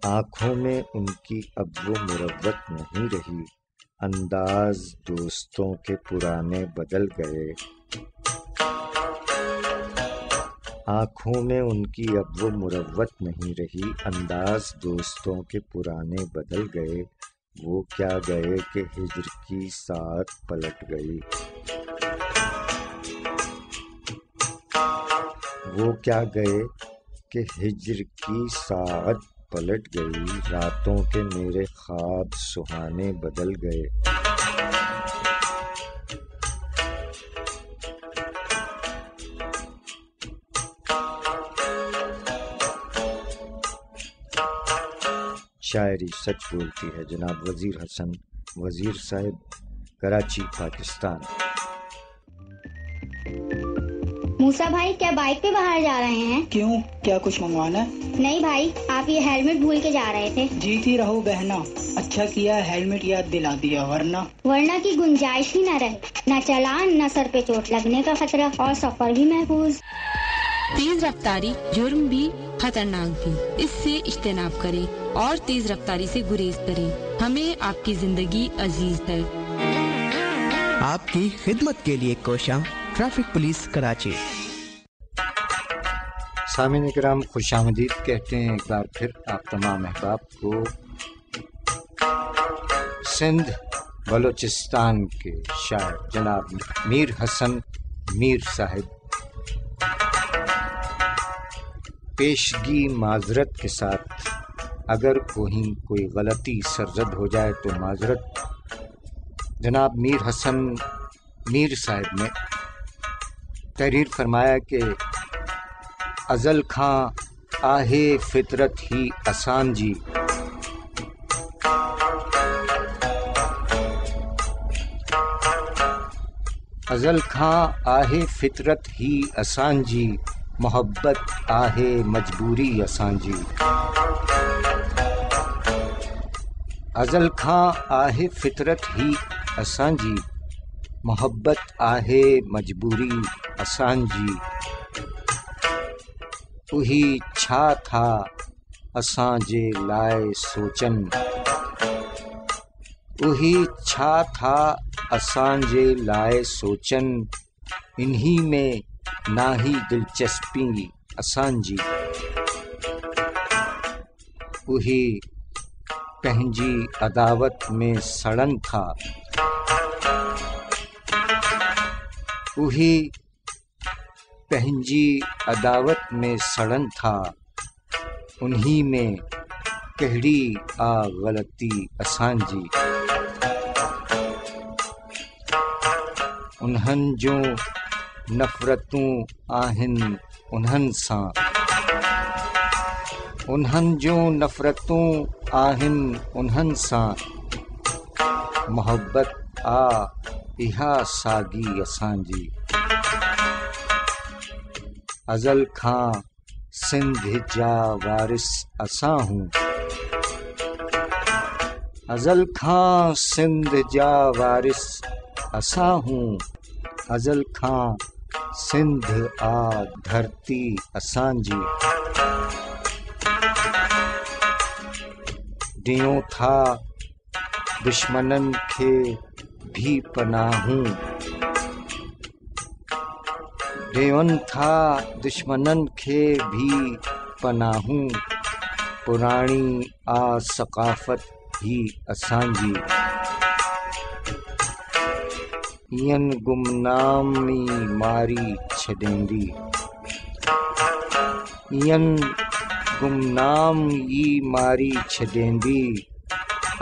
آنکھوں میں ان کی اب وہ مروت نہیں رہی، انداز دوستوں کے پرانے بدل گئے، آنکھوں میں ان کی اب وہ مروت نہیں رہی، انداز دوستوں کے پرانے بدل گئے، وہ کیا گئے کہ ہجر کی ساعت پلٹ گئی، وہ کیا گئے کہ ہجر کی ساعت پلٹ گئی، راتوں کے میرے خواب سہانے بدل گئے۔ شاعری سچ بولتی ہے جناب وزیر حسن وزیر صاحب، کراچی، پاکستان۔ موسیٰ بھائی کیا بائک پہ باہر جا رہے ہیں؟ کیوں، کیا کچھ منگوانا ہے؟ نہیں بھائی، آپ یہ ہیلمٹ بھول کے جا رہے تھے۔ جیتی رہو بہنا، اچھا کیا ہیلمٹ یاد دلا دیا، ورنہ کی گنجائش ہی نہ رہے، نہ چلان، نہ سر پہ چوٹ لگنے کا خطرہ، اور سفر بھی محفوظ۔ تیز رفتاری جرم بھی، خطرناک بھی، اس سے اجتناب کریں اور تیز رفتاری سے گریز کریں۔ ہمیں آپ کی زندگی عزیز ہے۔ آپ کی خدمت کے لیے کوشاں، ٹریفک پولیس کراچی۔ سامعین کرام خوش آمدید کہتے ہیں ایک بار پھر آپ تمام احباب کو سندھ بلوچستان کے شاعر جناب میر حسن میر صاحب۔ پیشگی معذرت کے ساتھ اگر کوئی غلطی سرزد ہو جائے تو معذرت۔ جناب میر حسن میر صاحب نے تحریر فرمایا کہ ازل کھاں آہے فطرت ہی آسان جی، ازل کھاں آہے فطرت ہی آسان جی، محبت آہے مجبوری آسان جی، ازل کھاں آہے فطرت ہی آسان جی، محبت آہے مجبوری آسان جی، وہی چھا تھا اساں جے لائے سوچن، وہی چھا تھا اساں جے لائے سوچن، انہی میں نہ ہی دلچسپی آسان جی، وہی پہنجی عداوت میں سڑن تھا، وہی پہنجی عداوت میں سڑن تھا، انہی میں کہڑی آ غلطی آسان جی، انہن جو نفرتوں آہن انہن ساں، انہن جو نفرتوں آہن انہن ساں، محبت آ اہا ساگی آسان جی، ازل کھاں سندھ جا وارث اساں ہوں، ازل کھاں سندھ جا وارث اساں ہوں، ازل کھاں سندھ آ دھرتی اساں جی، ڈیوں تھا دشمنن کے بھی پناہوں، ڈیون تھا دشمنن کے بھی پناہوں، پرانی آ ثقافت ہی اسان جی، این گمنامی ماری چھڈیندی، این گمنام ای ماری چھڈیندی،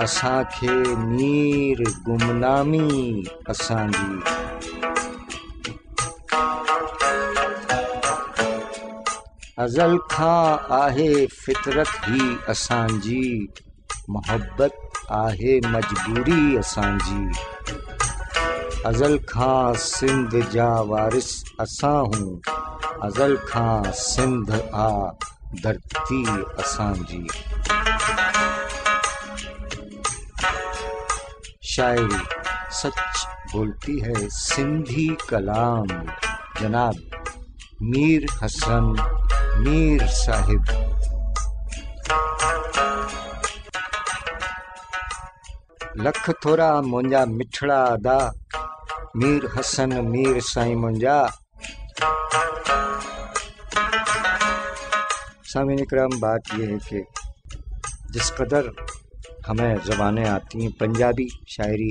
اساں کھے میر گمنامی اسان جی، ازل کھاں آہے فطرت ہی آسان جی، محبت آہے مجبوری آسان جی، ازل کھاں سندھ جا وارث اساں ہوں، ازل کھاں سندھ آ دھرتی آسان جی۔ شاعری سچ بولتی ہے سندھی کلام جناب میر حسن میر صاحب۔ لکھ تھوڑا مونجا مٹھڑا ادا، میر حسن میر سائیں مونجا۔ سامعین اکرام، بات یہ ہے کہ جس قدر ہمیں زبانیں آتی ہیں، پنجابی شاعری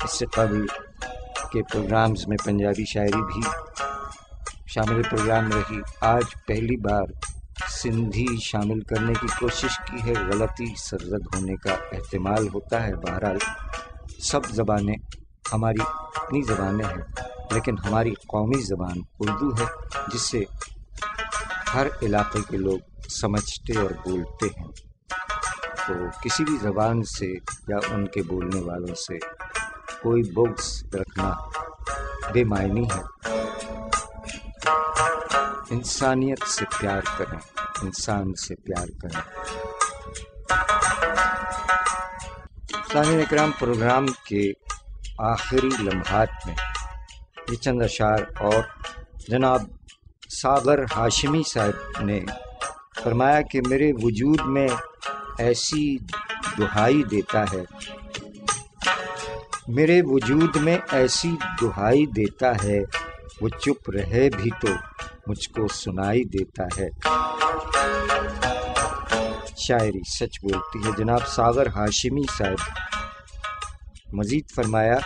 اس سے قبل کے پروگرامز میں پنجابی شاعری بھی شامل پروگرام رہی. آج پہلی بار سندھی شامل کرنے کی کوشش کی ہے. غلطی سرزد ہونے کا احتمال ہوتا ہے. بہرحال سب زبانیں ہماری اپنی زبانیں ہیں، لیکن ہماری قومی زبان اردو ہے، جس سے ہر علاقے کے لوگ سمجھتے اور بولتے ہیں. تو کسی بھی زبان سے یا ان کے بولنے والوں سے کوئی بغض رکھنا بے معنی ہے. انسانیت سے پیار کریں، انسان سے پیار کریں. سامعین اکرام، پروگرام کے آخری لمحات میں یہ چند اشعار اور جناب ساغر ہاشمی صاحب نے فرمایا کہ میرے وجود میں ایسی دہائی دیتا ہے، میرے وجود میں ایسی دہائی دیتا ہے، وہ چپ رہے بھی تو مجھ کو سنائی دیتا ہے. شاعری سچ بولتی ہے. جناب ساغر ہاشمی صاحب مزید فرمایا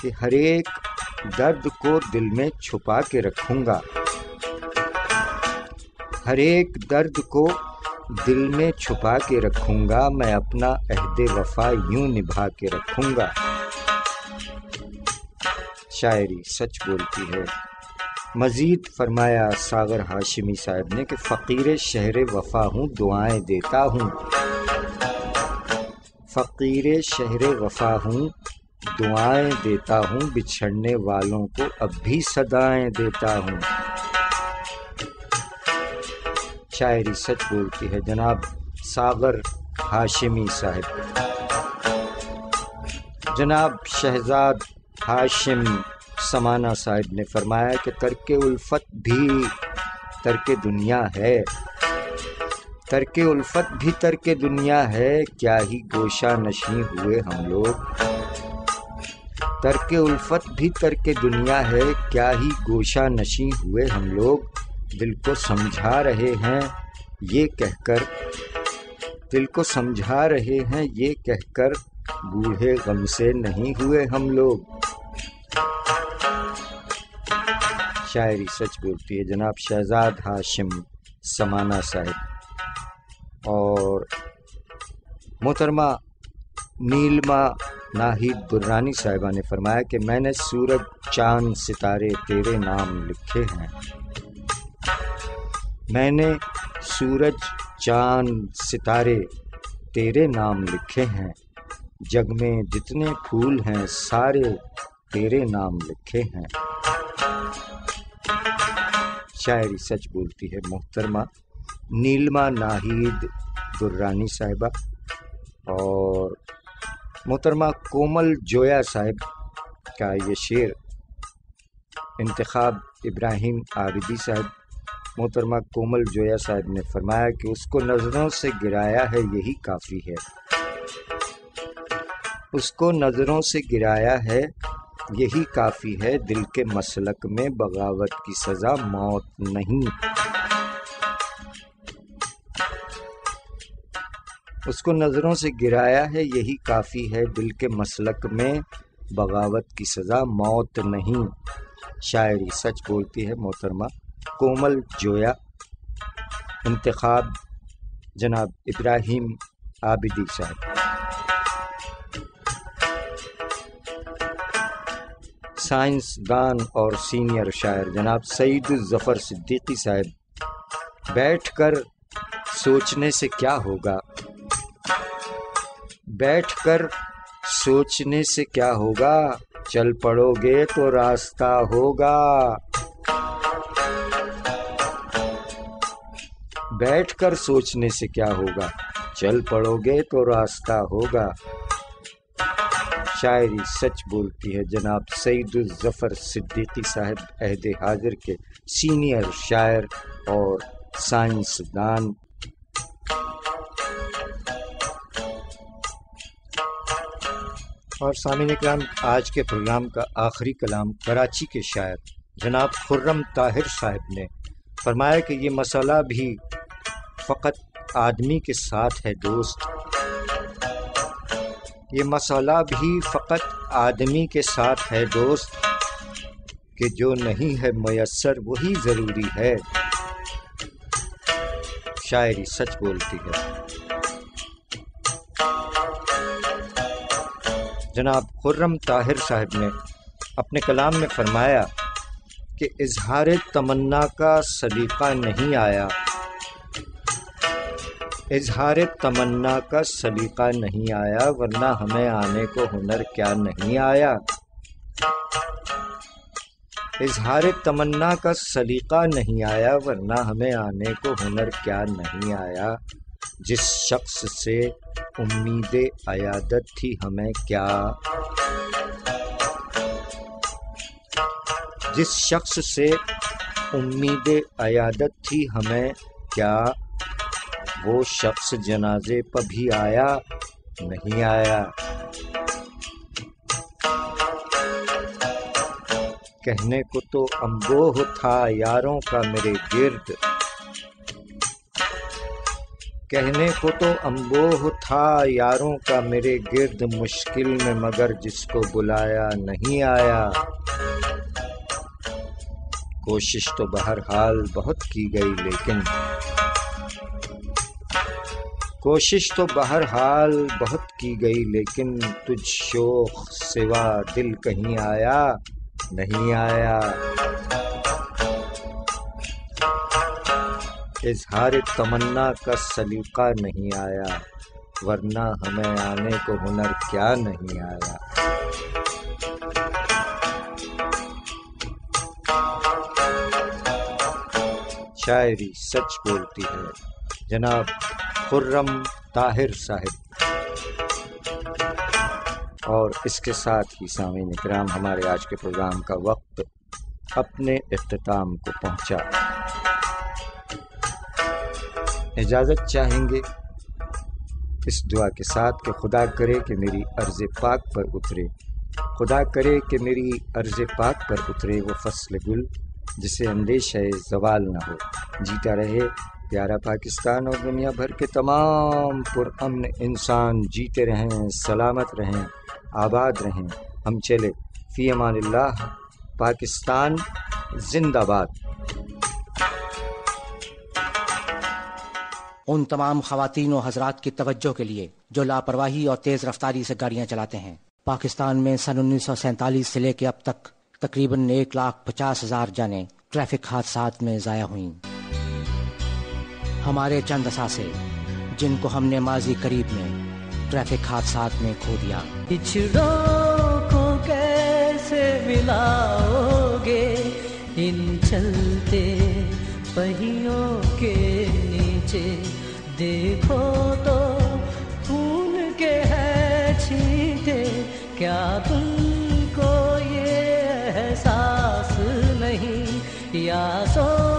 کہ ہر ایک درد کو دل میں چھپا کے رکھوں گا، ہر ایک درد کو دل میں چھپا کے رکھوں گا، میں اپنا عہد وفا یوں نبھا کے رکھوں گا. شاعری سچ بولتی ہے. مزید فرمایا ساغر ہاشمی صاحب نے کہ فقیر شہر وفا ہوں، دعائیں دیتا ہوں، فقیر شہر وفا ہوں، دعائیں دیتا ہوں، بچھڑنے والوں کو اب بھی صدائیں دیتا ہوں. شاعری سچ بولتی ہے. جناب ساغر ہاشمی صاحب. جناب شہزاد ہاشم سمانہ صاحب نے فرمایا کہ ترک الفت بھی ترک دنیا ہے، ترک الفت بھی ترک دنیا ہے، کیا ہی گوشہ نشیں ہوئے ہم لوگ، ترک الفت بھی ترک دنیا ہے، کیا ہی گوشہ نشیں ہوئے ہم لوگ، دل کو سمجھا رہے ہیں یہ کہہ کر، دل کو سمجھا رہے ہیں یہ کہہ کر، بوڑھے غم سے نہیں ہوئے ہم لوگ. شاعری سچ بولتی ہے. جناب شہزاد ہاشم سمانہ صاحب اور محترمہ نیلما ناہید درانی صاحبہ نے فرمایا کہ میں نے سورج چاند ستارے تیرے نام لکھے ہیں، میں نے سورج چاند ستارے تیرے نام لکھے ہیں، جگ میں جتنے پھول ہیں سارے تیرے نام لکھے ہیں. شاعری سچ بولتی ہے. محترمہ نیلما ناہید درانی صاحبہ اور محترمہ کومل جویا صاحب کا یہ شعر انتخاب ابراہیم عابدی صاحب. محترمہ کومل جویا صاحب نے فرمایا کہ اس کو نظروں سے گرایا ہے یہی کافی ہے، اس کو نظروں سے گرایا ہے یہی کافی ہے، دل کے مسلک میں بغاوت کی سزا موت نہیں، اس کو نظروں سے گرایا ہے یہی کافی ہے، دل کے مسلک میں بغاوت کی سزا موت نہیں. شاعری سچ بولتی ہے. محترمہ کومل جویا. انتخاب جناب ابراہیم عابدی صاحب. سائنسدان اور سینئر شاعر جناب سعید الظفر صدیقی صاحب. بیٹھ کر سوچنے سے کیا ہوگا، بیٹھ کر سوچنے سے کیا ہوگا، چل پڑو گے تو راستہ ہوگا، بیٹھ کر سوچنے سے کیا ہوگا، چل پڑو گے تو راستہ ہوگا. شاعری سچ بولتی ہے. جناب سعید الظفر صدیقی صاحب عہد حاضر کے سینئر شاعر اور سائنسدان. اور سامعین اکرام، آج کے پروگرام کا آخری کلام کراچی کے شاعر جناب خرم طاہر صاحب نے فرمایا کہ یہ مسئلہ بھی فقط آدمی کے ساتھ ہے دوست، یہ مسئلہ بھی فقط آدمی کے ساتھ ہے دوست، کہ جو نہیں ہے میسر وہی ضروری ہے۔ شاعری سچ بولتی ہے۔ جناب خرم طاہر صاحب نے اپنے کلام میں فرمایا کہ اظہار تمنا کا سلیقہ نہیں آیا، اظہار تمنا کا سلیقہ نہیں آیا، ورنہ ہمیں آنے کو ہنر کیا نہیں آیا۔ اظہار تمنا کا سلیقہ نہیں آیا، ورنہ ہمیں آنے کو ہنر کیا نہیں آیا۔ جس شخص سے امید عیادت تھی ہمیں کیا، جس شخص سے امید عیادت تھی ہمیں کیا، وہ شخص جنازے پر بھی آیا نہیں آیا۔ کہنے کو تو انبوہ تھا یاروں کا میرے گرد، کہنے کو تو انبوہ تھا یاروں کا میرے گرد، مشکل میں مگر جس کو بلایا نہیں آیا۔ کوشش تو بہرحال بہت کی گئی لیکن، کوشش تو بہرحال بہت کی گئی لیکن، تجھ شوق سوا دل کہیں آیا نہیں آیا۔ اظہار تمنا کا سلیقہ نہیں آیا، ورنہ ہمیں آنے کو ہنر کیا نہیں آیا۔ شاعری سچ بولتی ہے۔ جناب خرم طاہر صاحب۔ اور اس کے ساتھ ہی سامعین کرام ہمارے آج کے پروگرام کا وقت اپنے اختتام کو پہنچا۔ اجازت چاہیں گے اس دعا کے ساتھ کہ خدا کرے کہ میری عرض پاک پر اترے، خدا کرے کہ میری عرض پاک پر اترے وہ فصل گل جسے اندیشہ زوال نہ ہو۔ جیتا رہے پیارا پاکستان اور دنیا بھر کے تمام پرامن انسان جیتے رہیں، سلامت رہیں، آباد رہیں۔ ہم چلے فی امان اللہ۔ پاکستان زندہ باد۔ ان تمام خواتین و حضرات کی توجہ کے لیے جو لاپرواہی اور تیز رفتاری سے گاڑیاں چلاتے ہیں، پاکستان میں سن 1947 سے لے کے اب تک تقریباً 1,50,000 جانیں ٹریفک حادثات میں ضائع ہوئیں۔ ہمارے چند اثاثے جن کو ہم نے ماضی قریب میں ٹریفک حادثات میں کھو دیا۔ بچھڑوں کو کیسے ملاؤ گے ان چلتے پہیوں کے نیچے، دیکھو تو خون کے ہے چھینٹے، کیا تم کو یہ احساس نہیں یا سو